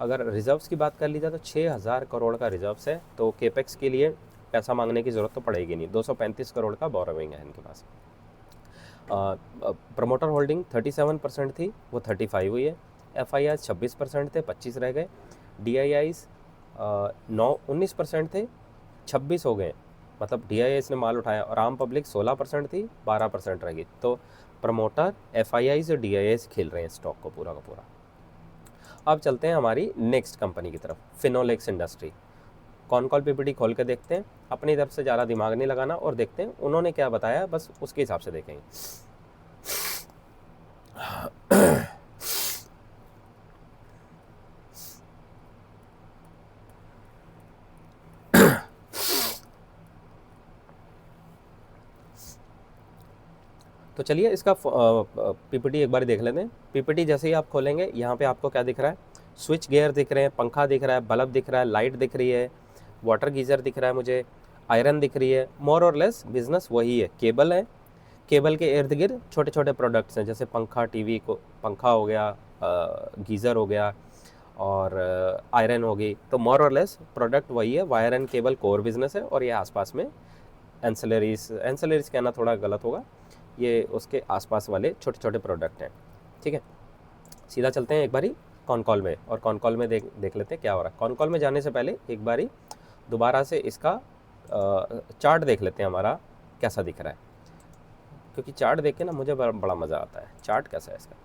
अगर रिजर्व्स की बात कर ली जाए तो 6000 करोड़ का रिजर्व्स है, तो केपेक्स के लिए पैसा मांगने की ज़रूरत तो पड़ेगी नहीं। 235 करोड़ का बोरोइंग है इनके पास। प्रमोटर होल्डिंग 37% थी, वो 35 हुई है। FIIs 26% थे, 25 रह गए। DIIs 19% थे, 26 हो गए, मतलब DIIs ने माल उठाया। और आम पब्लिक 16% थी, 12% रह गई। तो प्रमोटर, FIIs और DIIs खेल रहे हैं स्टॉक को पूरा का पूरा। अब चलते हैं हमारी नेक्स्ट कंपनी की तरफ, Finolex industry. Con call PPT खोल के देखते हैं, अपनी तरफ से ज़्यादा दिमाग नहीं लगाना, और देखते हैं उन्होंने क्या बताया, बस उसके हिसाब से देखेंगे। तो चलिए इसका पीपीटी एक बार देख लेते हैं। पीपीटी जैसे ही आप खोलेंगे, यहाँ पे आपको क्या दिख रहा है, स्विच गियर दिख रहे हैं, पंखा दिख रहा है, बल्ब दिख रहा है, लाइट दिख रही है, वाटर गीज़र दिख रहा है मुझे, आयरन दिख रही है। मोर और लेस बिजनेस वही है, केबल है, केबल के इर्द गिर्द छोटे छोटे प्रोडक्ट्स हैं, जैसे पंखा, टीवी को पंखा हो गया, गीज़र हो गया और आयरन हो गई। तो मोर और लेस प्रोडक्ट वही है, wire and cable core business है, और ये आसपास में एंसेलरीज कहना थोड़ा गलत होगा, ये उसके आसपास वाले छोटे छोटे प्रोडक्ट हैं। ठीक है, सीधा चलते हैं एक बारी कॉन कॉल में, और कॉन कॉल में देख लेते हैं क्या हो रहा है। कॉन कॉल में जाने से पहले एक बारी दोबारा से इसका चार्ट देख लेते हैं हमारा कैसा दिख रहा है, क्योंकि चार्ट देख के ना मुझे बड़ा मज़ा आता है। चार्ट कैसा है इसका,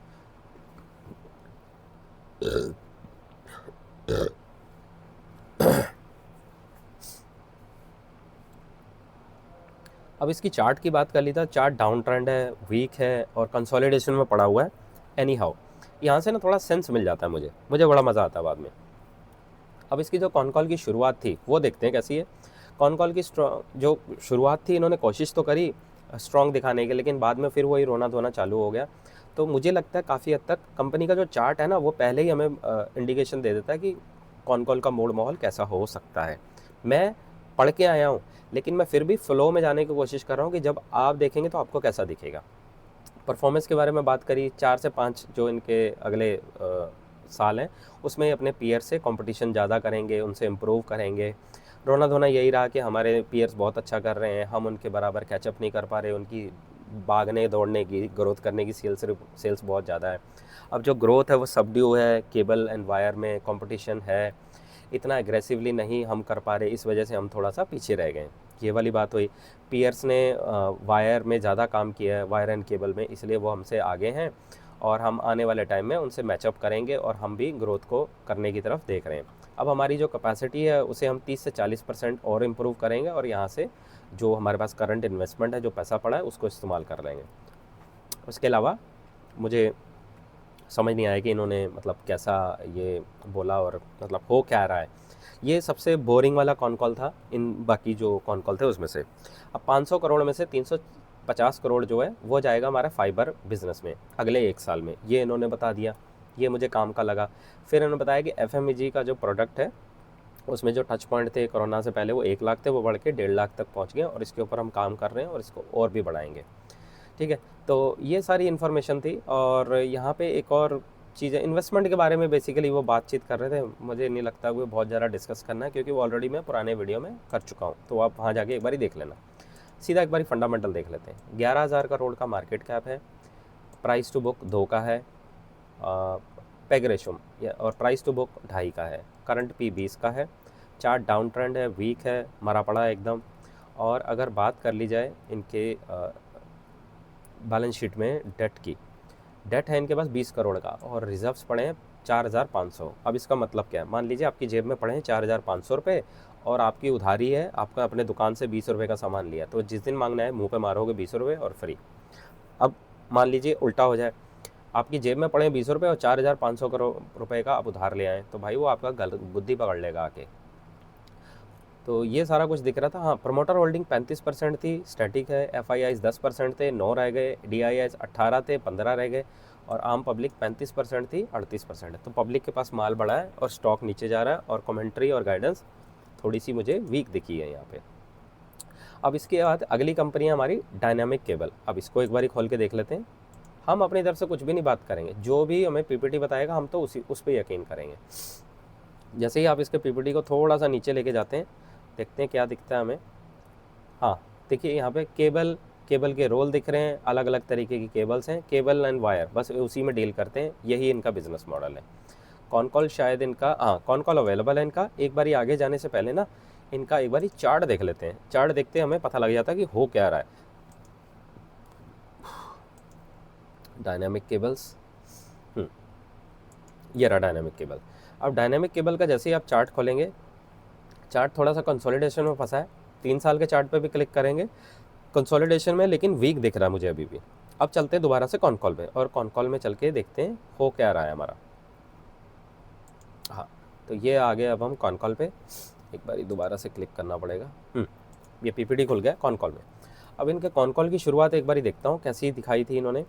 अब इसकी चार्ट की बात कर ली था। चार्ट डाउन ट्रेंड है, वीक है और कंसोलिडेशन में पड़ा हुआ है। एनी हाउ यहाँ से ना थोड़ा सेंस मिल जाता है मुझे बड़ा मज़ा आता है बाद में। अब इसकी जो कॉन कॉल की शुरुआत थी वो देखते हैं कैसी है। कॉन कॉल की जो शुरुआत थी, इन्होंने कोशिश तो करी स्ट्रॉन्ग दिखाने की, लेकिन बाद में फिर वही रोना धोना चालू हो गया। तो मुझे लगता है काफ़ी हद तक कंपनी का जो चार्ट है ना, वो पहले ही हमें इंडिकेशन दे देता है कि कॉन कॉल का मूड माहौल कैसा हो सकता है। मैं पढ़ के आया हूँ, लेकिन मैं फिर भी फ्लो में जाने की कोशिश कर रहा हूँ कि जब आप देखेंगे तो आपको कैसा दिखेगा। परफॉर्मेंस के बारे में बात करी, 4 से 5 जो इनके अगले साल हैं, उसमें अपने पीयर से कंपटीशन ज़्यादा करेंगे, उनसे इम्प्रूव करेंगे। रोना धोना यही रहा कि हमारे पीयर्स बहुत अच्छा कर रहे हैं, हम उनके बराबर कैचअप नहीं कर पा रहे, उनकी भागने दौड़ने की, ग्रोथ करने की सेल्स बहुत ज़्यादा है। अब जो ग्रोथ है वो सबड्यू है, केबल एंड वायर में कंपटीशन है, इतना एग्रेसिवली नहीं हम कर पा रहे, इस वजह से हम थोड़ा सा पीछे रह गए। ये वाली बात हुई। पीयर्स ने वायर में ज़्यादा काम किया है, वायर एंड केबल में, इसलिए वो हमसे आगे हैं, और हम आने वाले टाइम में उनसे मैचअप करेंगे और हम भी ग्रोथ को करने की तरफ देख रहे हैं। अब हमारी जो कैपेसिटी है उसे हम 30 से 40% और इम्प्रूव करेंगे, और यहाँ से जो हमारे पास करंट इन्वेस्टमेंट है, जो पैसा पड़ा है, उसको इस्तेमाल कर लेंगे। उसके अलावा मुझे समझ नहीं आया कि इन्होंने मतलब कैसा ये बोला और मतलब हो क्या रहा है। ये सबसे बोरिंग वाला कॉन कॉल था इन बाकी जो कॉन कॉल थे उसमें से। अब 500 करोड़ में से 350 करोड़ जो है वो जाएगा हमारा फाइबर बिजनेस में अगले 1 साल में, ये इन्होंने बता दिया। ये मुझे काम का लगा। फिर इन्होंने बताया कि एफएमईजी का जो प्रोडक्ट है उसमें जो टच पॉइंट थे कोरोना से पहले वो 1 लाख थे, वो बढ़ के 1.5 लाख तक पहुँच गए, और इसके ऊपर हम काम कर रहे हैं और इसको और भी बढ़ाएंगे। ठीक है, तो ये सारी इन्फॉर्मेशन थी। और यहाँ पे एक और चीज़ है, इन्वेस्टमेंट के बारे में बेसिकली वो बातचीत कर रहे थे। मुझे नहीं लगता कि बहुत ज़्यादा डिस्कस करना है, क्योंकि वो ऑलरेडी मैं पुराने वीडियो में कर चुका हूँ, तो आप वहाँ जाके एक बारी देख लेना। सीधा एक बारी फंडामेंटल देख लेते हैं। 11,000 करोड़ का मार्केट कैप है, प्राइस टू बुक 2 का है, पेग रेशो और प्राइस टू बुक 2.5 का है, करंट पी 20 का है। चार्ट डाउन ट्रेंड है, वीक है, मरा पड़ा है एकदम। और अगर बात कर ली जाए इनके बैलेंस शीट में डेट है इनके पास 20 करोड़ का, और रिजर्व्स पड़े हैं 4,500। अब इसका मतलब क्या है, मान लीजिए आपकी जेब में पड़े हैं 4,500 रुपये, और आपकी उधारी है, आपका अपने दुकान से 20 रुपये का सामान लिया, तो जिस दिन मांगना है मुंह पे मारोगे 20 रुपये और फ्री। अब मान लीजिए उल्टा हो जाए, आपकी जेब में पड़े 20 रुपये और 4,500 करोड़ रुपये का आप उधार ले आए, तो भाई वो आपका बुद्धि पकड़ लेगा आके। तो ये सारा कुछ दिख रहा था। हाँ, प्रमोटर होल्डिंग 35% थी, स्टैटिक है। FIIs 10% थे, 9 रह गए। DIIs 18 थे, 15 रह गए। और आम पब्लिक 35% थी, 38% है। तो पब्लिक के पास माल बढ़ा है और स्टॉक नीचे जा रहा है, और कमेंट्री और गाइडेंस थोड़ी सी मुझे वीक दिखी है यहाँ पे। अब इसके बाद अगली कंपनी है हमारी डायनामिक केबल। अब इसको एक बारी खोल के देख लेते हैं। हम अपनी तरफ से कुछ भी नहीं बात करेंगे, जो भी हमें PPT बताएगा हम तो उस पर यकीन करेंगे। जैसे ही आप इसके PPT को थोड़ा सा नीचे लेके जाते हैं, देखते हैं क्या दिखता है हमें। हाँ, देखिए यहाँ पे केबल के रोल दिख रहे हैं, अलग अलग तरीके की केबल्स हैं, केबल एंड वायर, बस उसी में डील करते हैं, यही इनका बिजनेस मॉडल है। कॉन कॉल शायद इनका, हाँ, कॉन कॉल अवेलेबल है इनका। एक बारी आगे जाने से पहले ना इनका एक बारी चार्ट देख लेते हैं। चार्ट देखते हमें पता लग जाता है कि हो क्या रहा है। डायनामिक केबल्स, ये रहा डायनामिक केबल। अब डायनामिक केबल का जैसे ही आप चार्ट खोलेंगे, चार्ट थोड़ा सा कंसोलिडेशन में फंसा है। 3 साल के चार्ट पे भी क्लिक करेंगे, कंसोलिडेशन में, लेकिन वीक दिख रहा है मुझे अभी भी। अब चलते हैं दोबारा से कॉन कॉल में, और कॉन कॉल में चल के देखते हैं हो क्या रहा है हमारा। हाँ, तो ये आ गया। अब हम कॉन कॉल पे एक बारी दोबारा से क्लिक करना पड़ेगा। ये PPT खुल गया कॉन कॉल में। अब इनके कॉन कॉल की शुरुआत एक बार ही देखता हूँ कैसी दिखाई थी इन्होंने।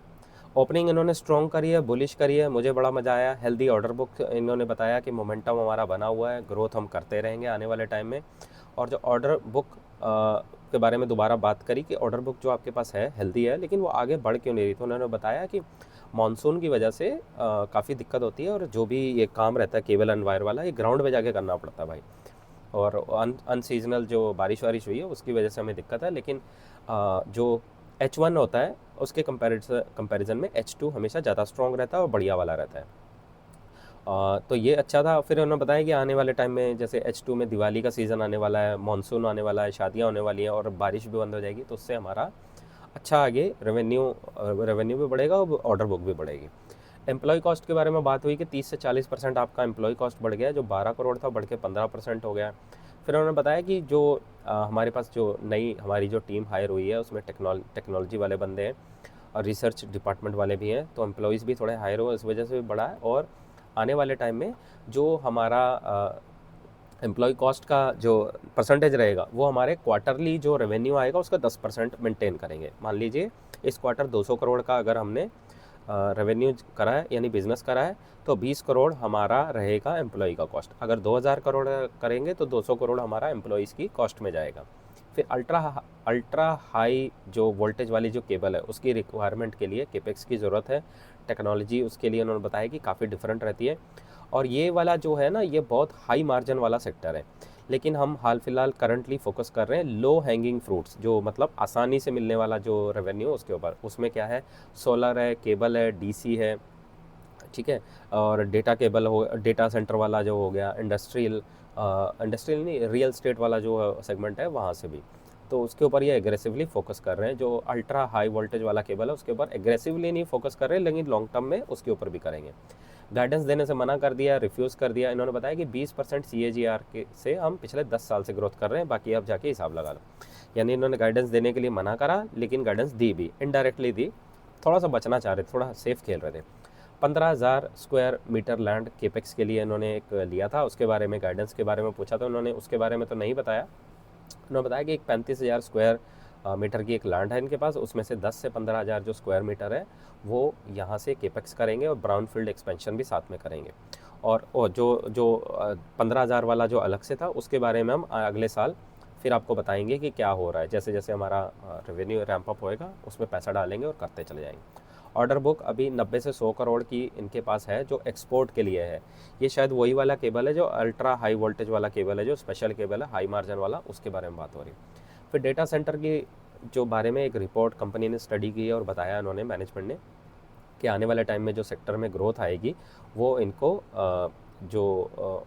ओपनिंग इन्होंने स्ट्रॉन्ग करी है, बुलिश करी है, मुझे बड़ा मज़ा आया। हेल्दी ऑर्डर बुक इन्होंने बताया कि मोमेंटम हमारा बना हुआ है, ग्रोथ हम करते रहेंगे आने वाले टाइम में। और जो ऑर्डर बुक के बारे में दोबारा बात करी कि ऑर्डर बुक जो आपके पास है हेल्दी है, लेकिन वो आगे बढ़ क्यों नहीं रही, तो उन्होंने बताया कि मानसून की वजह से काफ़ी दिक्कत होती है, और जो भी ये काम रहता है केबल एंड वायर वाला, ये ग्राउंड पे जाके करना पड़ता है भाई। और अनसीजनल जो बारिश वारिश हुई है उसकी वजह से हमें दिक्कत है, लेकिन जो H1 होता है उसके कंपैरिजन में H2 हमेशा ज़्यादा स्ट्रॉन्ग रहता है और बढ़िया वाला रहता है। तो ये अच्छा था। फिर उन्होंने बताया कि आने वाले टाइम में जैसे H2 में दिवाली का सीज़न आने वाला है, मानसून आने वाला है, शादियाँ होने वाली हैं और बारिश भी बंद हो जाएगी, तो उससे हमारा अच्छा आगे रेवेन्यू भी बढ़ेगा और ऑर्डर बुक भी बढ़ेगी। एम्प्लॉय कॉस्ट के बारे में बात हुई कि 30 से 40% आपका एम्प्लॉय कॉस्ट बढ़ गया है, जो 12 करोड़ था बढ़ के 15% हो गया। फिर उन्होंने बताया कि जो हमारे पास जो नई हमारी जो टीम हायर हुई है उसमें टेक्नोलॉजी वाले बंदे हैं और रिसर्च डिपार्टमेंट वाले भी हैं, तो एम्प्लॉयज़ भी थोड़े हायर हुए, इस वजह से भी बढ़ा है। और आने वाले टाइम में जो हमारा एम्प्लॉय कॉस्ट का जो परसेंटेज रहेगा वो हमारे क्वार्टरली जो रेवेन्यू आएगा उसका 10% मेंटेन करेंगे। मान लीजिए इस क्वार्टर 200 करोड़ का अगर हमने रेवेन्यू करा है यानी बिज़नेस करा है, तो 20 करोड़ हमारा रहेगा एम्प्लॉय का कॉस्ट। अगर 2000 करोड़ करेंगे तो 200 करोड़ हमारा एम्प्लॉयज़ की कॉस्ट में जाएगा। फिर अल्ट्रा हाई जो वोल्टेज वाली जो केबल है उसकी रिक्वायरमेंट के लिए केपेक्स की ज़रूरत है। टेक्नोलॉजी उसके लिए उन्होंने बताया कि काफ़ी डिफरेंट रहती है, और ये वाला जो है ना ये बहुत हाई मार्जिन वाला सेक्टर है। लेकिन हम हाल फिलहाल करंटली फोकस कर रहे हैं लो हैंगिंग फ्रूट्स, जो मतलब आसानी से मिलने वाला जो रेवेन्यू उसके ऊपर। उसमें क्या है, सोलर है, केबल है, डीसी है, ठीक है, और डेटा केबल हो, डेटा सेंटर वाला जो हो गया, इंडस्ट्रियल नहीं, रियल स्टेट वाला जो सेगमेंट है वहाँ से भी, तो उसके ऊपर ये एग्रेसिवली फोकस कर रहे हैं। जो अल्ट्रा हाई वोल्टेज वाला केबल है उसके ऊपर एग्रेसिवली नहीं फोकस कर रहे हैं, लेकिन लॉन्ग टर्म में उसके ऊपर भी करेंगे। गाइडेंस देने से मना कर दिया, रिफ्यूज़ कर दिया। इन्होंने बताया कि 20% CAGR के से हम पिछले 10 साल से ग्रोथ कर रहे हैं, बाकी आप जाके हिसाब लगा लो। यानी इन्होंने गाइडेंस देने के लिए मना करा, लेकिन गाइडेंस दी भी, इनडायरेक्टली दी। थोड़ा सा बचना चाह रहे थे, थोड़ा सेफ खेल रहे थे। 15,000 स्क्वायर मीटर लैंड केपेक्स के लिए इन्होंने एक लिया था, उसके बारे में गाइडेंस के बारे में पूछा था उन्होंने, उसके बारे में तो नहीं बताया। उन्होंने बताया कि एक 35,000 स्क्वायर मीटर की एक लैंड है इनके पास, उसमें से 10 से 15,000 जो स्क्वायर मीटर है वो यहाँ से केपेक्स करेंगे और ब्राउन फील्ड एक्सपेंशन भी साथ में करेंगे। और जो जो 15,000 वाला जो अलग से था उसके बारे में हम अगले साल फिर आपको बताएंगे कि क्या हो रहा है। जैसे जैसे हमारा रेवेन्यू रैंप अप होएगा उसमें पैसा डालेंगे और करते चले जाएंगे। ऑर्डर बुक अभी 90 से 100 करोड़ की इनके पास है जो एक्सपोर्ट के लिए है। ये शायद वही वाला केबल है जो अल्ट्रा हाई वोल्टेज वाला केबल है, जो स्पेशल केबल है हाई मार्जिन वाला, उसके बारे में बात हो रही है। फिर डेटा सेंटर की जो बारे में एक रिपोर्ट कंपनी ने स्टडी की है और बताया उन्होंने, मैनेजमेंट ने, कि आने वाले टाइम में जो सेक्टर में ग्रोथ आएगी वो इनको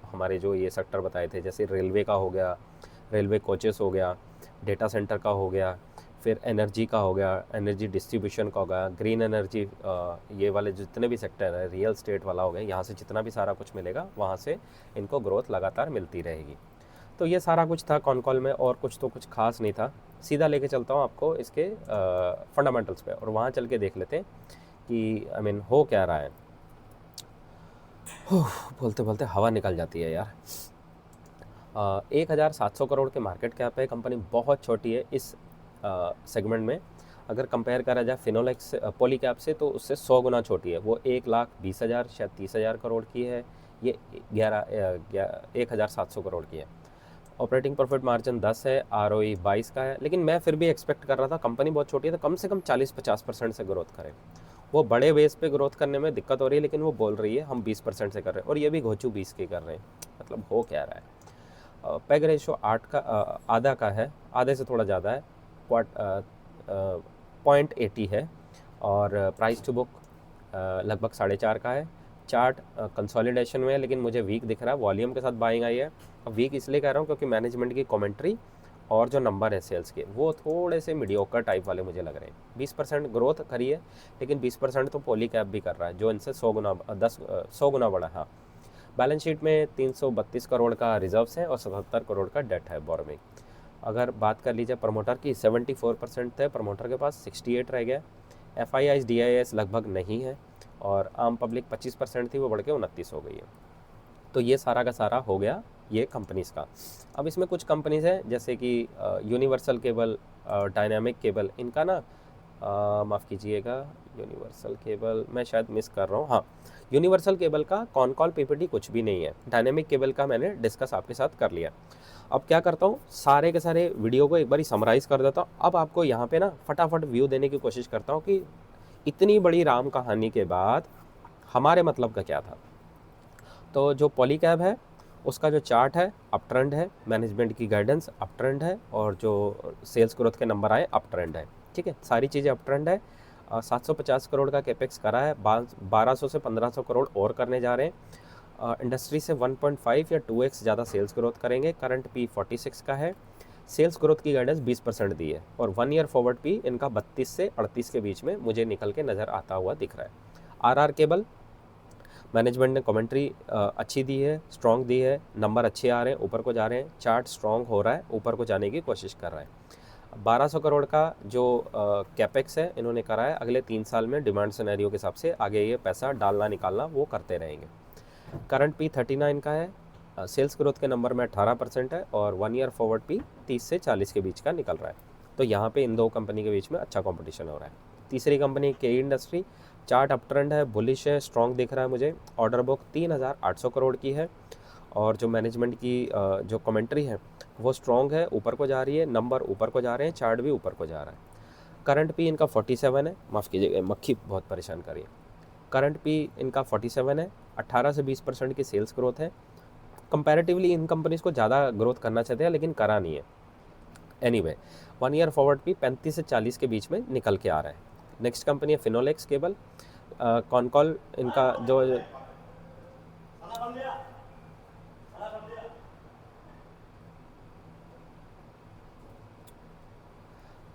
हमारे जो ये सेक्टर बताए थे, जैसे रेलवे का हो गया, रेलवे कोचेस हो गया, डेटा सेंटर का हो गया, फिर एनर्जी का हो गया, एनर्जी डिस्ट्रीब्यूशन का हो गया, ग्रीन एनर्जी, ये वाले जितने भी सेक्टर है, रियल स्टेट वाला हो गया, यहाँ से जितना भी सारा कुछ मिलेगा वहाँ से इनको ग्रोथ लगातार मिलती रहेगी। तो ये सारा कुछ था कॉन कॉल में, और कुछ तो कुछ खास नहीं था। सीधा लेके चलता हूँ आपको इसके फंडामेंटल्स पे, और वहाँ चल के देख लेते हैं कि हो क्या रहा है। बोलते बोलते हवा निकल जाती है यार। 1,700 करोड़ के मार्केट कैप है, कंपनी बहुत छोटी है इस सेगमेंट में। अगर कंपेयर करा जाए फिनोलेक्स पॉलीकैब से तो उससे 100 गुना छोटी है। वो 1,20,000 शायद 30,000 करोड़ की है, ये 1,700 करोड़ की है। ऑपरेटिंग प्रॉफिट मार्जिन 10 है, ROE 22 का है, लेकिन मैं फिर भी एक्सपेक्ट कर रहा था, कंपनी बहुत छोटी है तो कम से कम 40-50% से ग्रोथ करे। वो बड़े बेस पे ग्रोथ करने में दिक्कत हो रही है, लेकिन वो बोल रही है हम 20% से कर रहे हैं, और ये भी घोचू 20 की कर रहे हैं। मतलब हो क्या रहा है। पैग रेशो 8 का आधा का है, आधे से थोड़ा ज़्यादा है, 0.80 है, और प्राइस टू बुक लगभग 4.5 का है। चार्ट कंसोलिडेशन में है, लेकिन मुझे वीक दिख रहा है, वॉल्यूम के साथ बाइंग आई है। अब वीक इसलिए कह रहा हूँ क्योंकि मैनेजमेंट की कमेंट्री और जो नंबर है सेल्स के वो थोड़े से मीडियोकर टाइप वाले मुझे लग रहे हैं। 20% ग्रोथ करी है, लेकिन 20% तो पॉलीकैब भी कर रहा है जो इनसे 100 गुना बड़ा। हाँ, बैलेंस शीट में 332 करोड़ का रिजर्व्स है और 77 करोड़ का डेट है, बोरोइंग। अगर बात कर लीजिए प्रमोटर की, 74% थे प्रमोटर के पास, 68 रह गया। FIIs DIS लगभग नहीं है, और आम पब्लिक 25% थी, वो बढ़ के 29 हो गई है। तो ये सारा का सारा हो गया ये कंपनीज़ का। अब इसमें कुछ कंपनीज़ हैं जैसे कि यूनिवर्सल केबल, डायनामिक केबल, इनका ना माफ़ कीजिएगा, यूनिवर्सल केबल मैं शायद मिस कर रहा हूँ, हाँ, यूनिवर्सल केबल का कॉन कॉल पीपीटी कुछ भी नहीं है। डायनेमिक केबल का मैंने डिस्कस आपके साथ कर लिया। अब क्या करता हूँ, सारे के सारे वीडियो को एक बार समराइज़ कर देता हूँ। अब आपको यहाँ पे ना फटाफट व्यू देने की कोशिश करता हूँ कि इतनी बड़ी राम कहानी के बाद हमारे मतलब का क्या था। तो जो पॉलीकैब है उसका जो चार्ट है अप ट्रेंड है, मैनेजमेंट की गाइडेंस अप ट्रेंड है, और जो सेल्स ग्रोथ के नंबर आए अप ट्रेंड है। ठीक है, सारी चीज़ें अप ट्रेंड है। 750 करोड़ का कैपेक्स करा है, 1200 से 1500 करोड़ और करने जा रहे हैं। इंडस्ट्री से 1.5 या 2x ज़्यादा सेल्स ग्रोथ करेंगे। करंट पी 46 का है। सेल्स ग्रोथ की गाइडेंस 20% दी है, और 1 ईयर फॉरवर्ड पी इनका 32 से 38 के बीच में मुझे निकल के नज़र आता हुआ दिख रहा है। आरआर केबल मैनेजमेंट ने कमेंट्री अच्छी दी है, स्ट्रॉन्ग दी है, नंबर अच्छे आ रहे हैं, ऊपर को जा रहे हैं, चार्ट स्ट्रॉन्ग हो रहा है, ऊपर को जाने की कोशिश कर रहा है। 1200 करोड़ का जो कैपेक्स है इन्होंने करा है, अगले 3 साल में डिमांड सिनेरियो के हिसाब से आगे ये पैसा डालना निकालना वो करते रहेंगे। करंट पी 39 का है, सेल्स ग्रोथ के नंबर में 18% है, और 1 ईयर फॉरवर्ड पी 30 से 40 के बीच का निकल रहा है। तो यहाँ पे इन दो कंपनी के बीच में अच्छा कंपटीशन हो रहा है। तीसरी कंपनी के इंडस्ट्री, चार्ट अप ट्रेंड है, बुलिश है, स्ट्रॉन्ग दिख रहा है मुझे। ऑर्डर बुक 3800 करोड़ की है, और जो मैनेजमेंट की जो कमेंट्री है वो स्ट्रॉन्ग है, ऊपर को जा रही है, नंबर ऊपर को जा रहे हैं, चार्ट भी ऊपर को जा रहा है। करंट पी इनका 47 है, माफ़ कीजिएगा मक्खी बहुत परेशान कर रही है। करंट पी इनका 47 है, 18 से 20% की सेल्स ग्रोथ है। कंपैरेटिवली इन कंपनीज़ को ज़्यादा ग्रोथ करना चाहते हैं लेकिन करा नहीं है। एनीवे 1 ईयर फॉरवर्ड पी 35 से 40 के बीच में निकल के आ रहा है। नेक्स्ट कंपनी है फिनोलेक्स केबल। कॉनकॉल इनका जो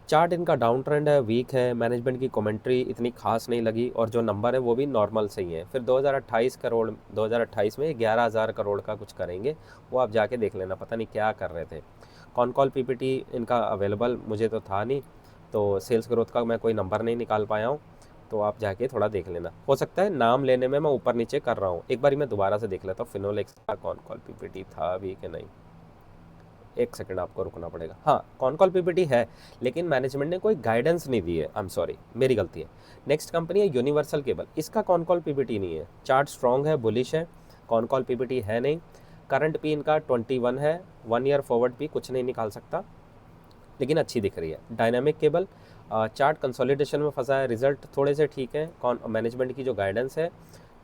चार्ट इनका डाउन ट्रेंड है, वीक है, मैनेजमेंट की कमेंट्री इतनी खास नहीं लगी, और जो नंबर है वो भी नॉर्मल सही है। फिर 2028 में 11,000 करोड़ का कुछ करेंगे, वो आप जाके देख लेना, पता नहीं क्या कर रहे थे। कॉनकॉल पीपीटी इनका अवेलेबल मुझे तो था नहीं, तो सेल्स ग्रोथ का मैं कोई नंबर नहीं निकाल पाया हूँ, तो आप जाके थोड़ा देख लेना। हो सकता है नाम लेने में मैं ऊपर नीचे कर रहा हूँ, एक बार मैं दोबारा से देख लेता हूँ फिनोलेक्स का कॉनकॉल पीपीटी था भी कि नहीं। एक सेकंड आपको रुकना पड़ेगा। हाँ, कॉनकॉल पीपीटी है, लेकिन मैनेजमेंट ने कोई गाइडेंस नहीं दी है। आई एम सॉरी, मेरी गलती है। नेक्स्ट कंपनी है यूनिवर्सल केबल, इसका कॉनकॉल पीपीटी नहीं है। चार्ट स्ट्रॉन्ग है, बुलिश है, कॉनकॉल पीपीटी है नहीं। करंट पी इनका 21 है, 1 ईयर फॉरवर्ड पी कुछ नहीं निकाल सकता, लेकिन अच्छी दिख रही है। डायनामिक केबल चार्ट कंसोलिडेशन में फंसा है, रिजल्ट थोड़े से ठीक है, मैनेजमेंट की जो गाइडेंस है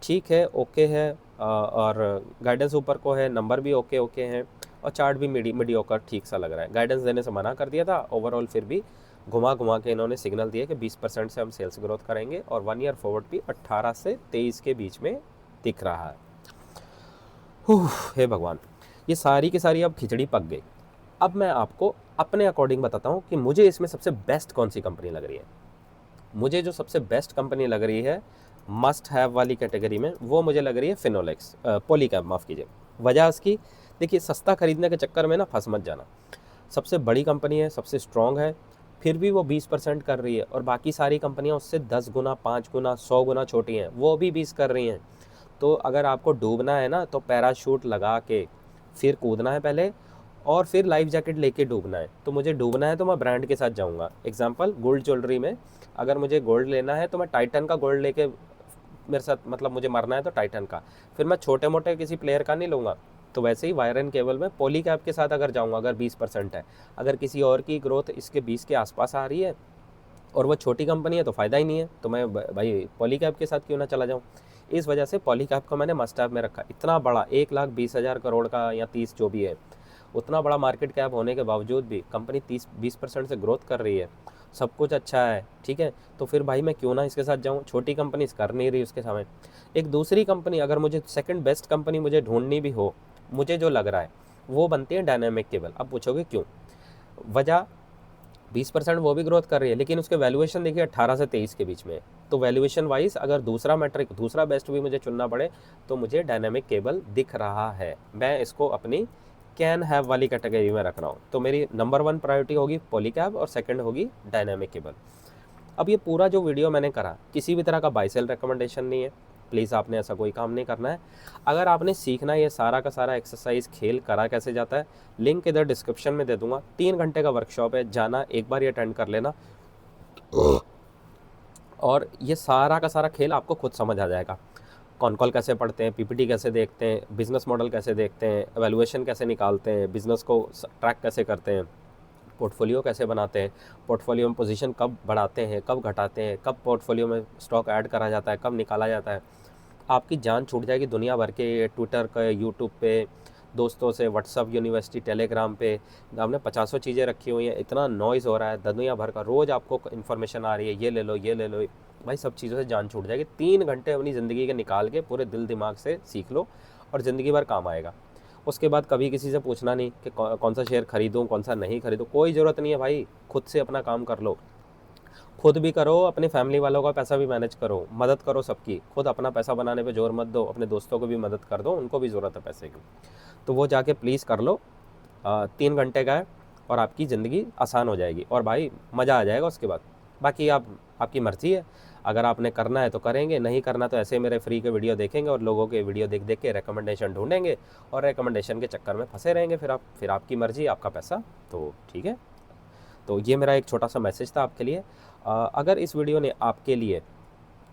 ठीक है, ओके है, और गाइडेंस ऊपर को है, नंबर भी ओके ओके हैं, और चार्ट भी मीडियोकर ठीक सा लग रहा है। गाइडेंस देने से मना कर दिया था, ओवरऑल फिर भी घुमा घुमा के इन्होंने सिग्नल दिया कि 20% से हम सेल्स ग्रोथ करेंगे, और 1 ईयर फॉरवर्ड भी 18 से 23 के बीच में दिख रहा है। हे भगवान, ये सारी की सारी अब खिचड़ी पक गई। अब मैं आपको अपने अकॉर्डिंग बताता हूँ कि मुझे इसमें सबसे बेस्ट कौन सी कंपनी लग रही है। मुझे जो सबसे बेस्ट कंपनी लग रही है मस्ट हैव वाली कैटेगरी में, वो मुझे लग रही है फिनोलेक्स, पॉलीकैब माफ़ कीजिए। वजह इसकी, देखिए सस्ता खरीदने के चक्कर में ना फंस मत जाना। सबसे बड़ी कंपनी है, सबसे स्ट्रॉन्ग है, फिर भी वो 20% कर रही है, और बाकी सारी कंपनियां उससे 10 गुना, 5 गुना, 100 गुना छोटी हैं, वो भी 20 कर रही हैं। तो अगर आपको डूबना है ना, तो पैराशूट लगा के फिर कूदना है पहले, और फिर लाइफ जैकेट लेके डूबना है। तो मुझे डूबना है तो मैं ब्रांड के साथ जाऊँगा। एग्जाम्पल, गोल्ड ज्वेलरी में अगर मुझे गोल्ड लेना है तो मैं टाइटन का गोल्ड लेके, मेरे साथ मतलब मुझे मरना है तो टाइटन का, फिर मैं छोटे मोटे किसी प्लेयर का नहीं लूँगा। तो वैसे ही वायर एंड केबल में पॉलीकैब के साथ अगर जाऊँगा, अगर 20% है, अगर किसी और की ग्रोथ इसके 20 के आसपास आ रही है और वो छोटी कंपनी है तो फ़ायदा ही नहीं है, तो मैं भाई पॉलीकैब के साथ क्यों ना चला जाऊँ। इस वजह से पॉलीकैब को मैंने मस्ट हैव में रखा। इतना बड़ा 1,20,000 करोड़ का या 30 जो भी है, उतना बड़ा मार्केट कैप होने के बावजूद भी कंपनी 30-20% से ग्रोथ कर रही है, सब कुछ अच्छा है, ठीक है, तो फिर भाई मैं क्यों ना इसके साथ जाऊँ। छोटी कंपनी कर नहीं रही उसके सामने। एक दूसरी कंपनी, अगर मुझे सेकंड बेस्ट कंपनी मुझे ढूंढनी भी हो, मुझे जो लग रहा है वो बनती है डायनामिक केबल। अब पूछोगे क्यों, वजह 20% वो भी ग्रोथ कर रही है, लेकिन उसके वैल्यूएशन देखिए 18 से 23 के बीच में है। तो वैल्यूएशन वाइज अगर दूसरा मैट्रिक, दूसरा बेस्ट भी मुझे चुनना पड़े तो मुझे डायनामिक केबल दिख रहा है। मैं इसको अपनी कैन हैव वाली कैटेगरी में रख रहा हूँ। तो मेरी नंबर 1 प्रायोरिटी होगी पॉलीकैब और सेकंड होगी डायनामिक केबल। अब ये पूरा जो वीडियो मैंने करा, किसी भी तरह का बाय सेल रिकमेंडेशन नहीं है, प्लीज़ आपने ऐसा कोई काम नहीं करना है। अगर आपने सीखना है ये सारा का सारा एक्सरसाइज खेल करा कैसे जाता है, लिंक इधर डिस्क्रिप्शन में दे दूंगा। 3 घंटे का वर्कशॉप है, जाना एक बार ये अटेंड कर लेना और ये सारा का सारा खेल आपको खुद समझ आ जाएगा। कॉन कॉल कैसे पढ़ते हैं, पीपीटी कैसे देखते हैं, बिजनेस मॉडल कैसे देखते हैं, एवेल्युएशन कैसे निकालते हैं, बिजनेस को ट्रैक कैसे करते हैं, पोर्टफोलियो कैसे बनाते हैं, पोर्टफोलियो में पोजीशन कब बढ़ाते हैं, कब घटाते हैं, कब पोर्टफोलियो में स्टॉक ऐड करा जाता है, कब निकाला जाता है। आपकी जान छूट जाएगी दुनिया भर के ट्विटर पे, यूट्यूब पे, दोस्तों से, व्हाट्सअप, यूनिवर्सिटी, टेलीग्राम पे हमने 50 चीज़ें रखी हुई हैं। इतना नॉइज़ हो रहा है दुनिया भर का, रोज़ आपको इन्फॉर्मेशन आ रही है, ये ले लो, ये ले लो। भाई सब चीज़ों से जान छूट जाएगी। 3 घंटे अपनी ज़िंदगी के निकाल के पूरे दिल दिमाग से सीख लो और ज़िंदगी भर काम आएगा। उसके बाद कभी किसी से पूछना नहीं कि कौन सा शेयर खरीदूं, कौन सा नहीं खरीदूं, कोई ज़रूरत नहीं है भाई। खुद से अपना काम कर लो, खुद भी करो, अपनी फैमिली वालों का पैसा भी मैनेज करो, मदद करो सबकी। खुद अपना पैसा बनाने पे जोर मत दो, अपने दोस्तों को भी मदद कर दो, उनको भी ज़रूरत है पैसे की। तो वो जाके प्लीज़ कर लो। 3 घंटे का है और आपकी ज़िंदगी आसान हो जाएगी और भाई मज़ा आ जाएगा उसके बाद। बाकी आपकी मर्ज़ी है, अगर आपने करना है तो करेंगे, नहीं करना तो ऐसे मेरे फ्री के वीडियो देखेंगे और लोगों के वीडियो देख देख के रिकमेंडेशन ढूंढेंगे और रिकमेंडेशन के चक्कर में फंसे रहेंगे। फिर आपकी मर्ज़ी, आपका पैसा। तो ठीक है, तो ये मेरा एक छोटा सा मैसेज था आपके लिए। अगर इस वीडियो ने आपके लिए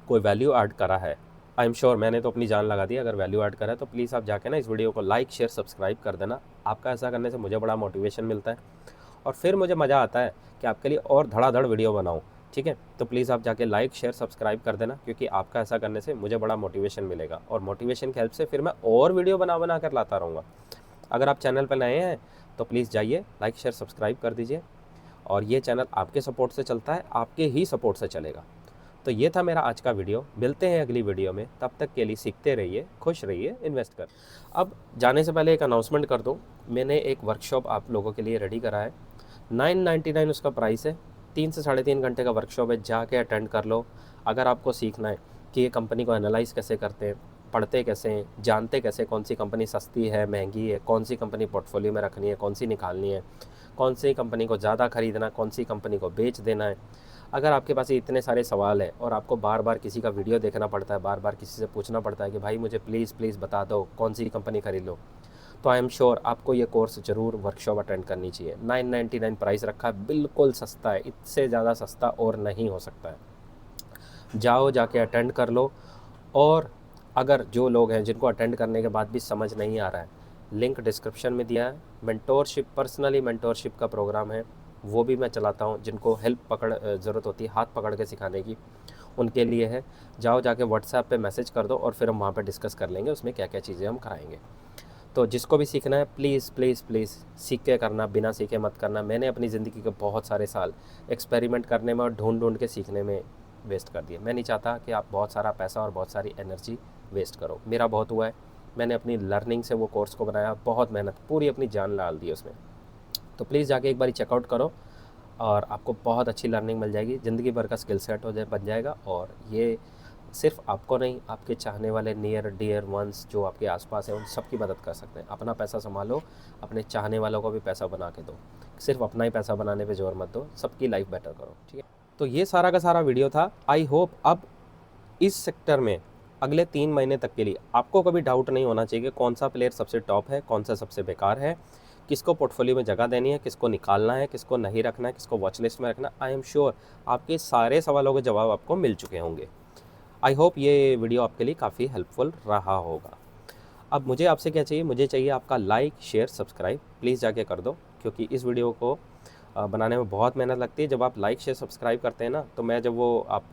कोई वैल्यू ऐड करा है, आई एम श्योर, मैंने तो अपनी जान लगा दी। अगर वैल्यू ऐड करा है तो प्लीज़ आप जाके ना इस वीडियो को लाइक, शेयर, सब्सक्राइब कर देना। आपका ऐसा करने से मुझे बड़ा मोटिवेशन मिलता है और फिर मुझे मज़ा आता है कि आपके लिए और धड़ाधड़ वीडियो बनाऊँ। ठीक है, तो प्लीज़ आप जाके लाइक, शेयर, सब्सक्राइब कर देना, क्योंकि आपका ऐसा करने से मुझे बड़ा मोटिवेशन मिलेगा और मोटिवेशन की हेल्प से फिर मैं और वीडियो बना कर लाता रहूँगा। अगर आप चैनल पर नए हैं तो प्लीज़ जाइए, लाइक, शेयर, सब्सक्राइब कर दीजिए। और ये चैनल आपके सपोर्ट से चलता है, आपके ही सपोर्ट से चलेगा। तो ये था मेरा आज का वीडियो। मिलते हैं अगली वीडियो में, तब तक के लिए सीखते रहिए, खुश रहिए, इन्वेस्ट कर। अब जाने से पहले एक अनाउंसमेंट कर दूं, मैंने एक वर्कशॉप आप लोगों के लिए रेडी करा है। 999 उसका प्राइस है। 3 से 3.5 घंटे का वर्कशॉप है, जाके अटेंड कर लो। अगर आपको सीखना है कि ये कंपनी को एनालाइज कैसे करते हैं, पढ़ते कैसे हैं, जानते कैसे कौन सी कंपनी सस्ती है, महंगी है, कौन सी कंपनी पोर्टफोलियो में रखनी है, कौन सी निकालनी है, कौन सी कंपनी को ज़्यादा खरीदना, कौन सी कंपनी को बेच देना है। अगर आपके पास इतने सारे सवाल हैं और आपको बार बार किसी का वीडियो देखना पड़ता है, बार बार किसी से पूछना पड़ता है कि भाई मुझे प्लीज़ बता दो कौन सी कंपनी खरीद लो, तो आई एम श्योर आपको ये कोर्स ज़रूर वर्कशॉप अटेंड करनी चाहिए। 999 प्राइस रखा है, बिल्कुल सस्ता है, इससे ज़्यादा सस्ता और नहीं हो सकता है। जाओ, जाके अटेंड कर लो। और अगर जो लोग हैं जिनको अटेंड करने के बाद भी समझ नहीं आ रहा है, लिंक डिस्क्रिप्शन में दिया है। मेंटोरशिप, पर्सनली मेंटोरशिप का प्रोग्राम है, वो भी मैं चलाता हूँ। जिनको हेल्प ज़रूरत होती है हाथ पकड़ के सिखाने की, उनके लिए है। जाओ, जाके व्हाट्सएप पे मैसेज कर दो और फिर हम वहाँ पे डिस्कस कर लेंगे उसमें क्या क्या चीज़ें हम कराएंगे। तो जिसको भी सीखना है प्लीज़ प्लीज़ प्लीज़ सीख के करना, बिना सीखे मत करना। मैंने अपनी ज़िंदगी के बहुत सारे साल एक्सपेरिमेंट करने में और ढूंढ के सीखने में वेस्ट कर दिए। मैं नहीं चाहता कि आप बहुत सारा पैसा और बहुत सारी एनर्जी वेस्ट करो। मेरा बहुत हुआ है, मैंने अपनी लर्निंग से वो कोर्स को बनाया, बहुत मेहनत, पूरी अपनी जान डाल दी उसमें। तो प्लीज़ जाके एक बार चेकआउट करो और आपको बहुत अच्छी लर्निंग मिल जाएगी, ज़िंदगी भर का स्किल सेट बन जाएगा। और ये सिर्फ आपको नहीं, आपके चाहने वाले नियर डियर वंस जो आपके आसपास हैं उन सब की मदद कर सकते हैं। अपना पैसा संभालो, अपने चाहने वालों को भी पैसा बना के दो। सिर्फ अपना ही पैसा बनाने पे जोर मत दो, सबकी लाइफ बेटर करो। ठीक है, तो ये सारा का सारा वीडियो था। आई होप अब इस सेक्टर में अगले 3 महीने तक के लिए आपको कभी डाउट नहीं होना चाहिए कि कौन सा प्लेयर सबसे टॉप है, कौन सा सबसे बेकार है, किसको पोर्टफोलियो में जगह देनी है, किसको निकालना है, किसको नहीं रखना है, किसको वॉच लिस्ट में रखना। आई एम श्योर आपके सारे सवालों के जवाब आपको मिल चुके होंगे। आई होप ये वीडियो आपके लिए काफ़ी हेल्पफुल रहा होगा। अब मुझे आपसे क्या चाहिए, मुझे चाहिए आपका लाइक, शेयर, सब्सक्राइब। प्लीज़ जाके कर दो, क्योंकि इस वीडियो को बनाने में बहुत मेहनत लगती है। जब आप लाइक, शेयर, सब्सक्राइब करते हैं ना, तो मैं जब वो आप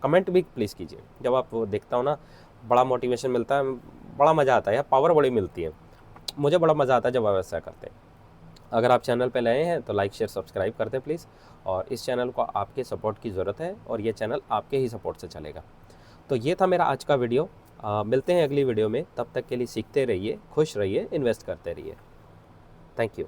कमेंट भी प्लीज़ कीजिए। जब आप देखता हूँ ना, बड़ा मोटिवेशन मिलता है, बड़ा मज़ा आता है, या पावर बड़ी मिलती है। मुझे बड़ा मज़ा आता है जब आप ऐसा करते हैं। अगर आप चैनल पे नए हैं तो लाइक, शेयर, सब्सक्राइब कर दें प्लीज़। और इस चैनल को आपके सपोर्ट की ज़रूरत है और ये चैनल आपके ही सपोर्ट से चलेगा। तो ये था मेरा आज का वीडियो। मिलते हैं अगली वीडियो में, तब तक के लिए सीखते रहिए, खुश रहिए, इन्वेस्ट करते रहिए। Thank you.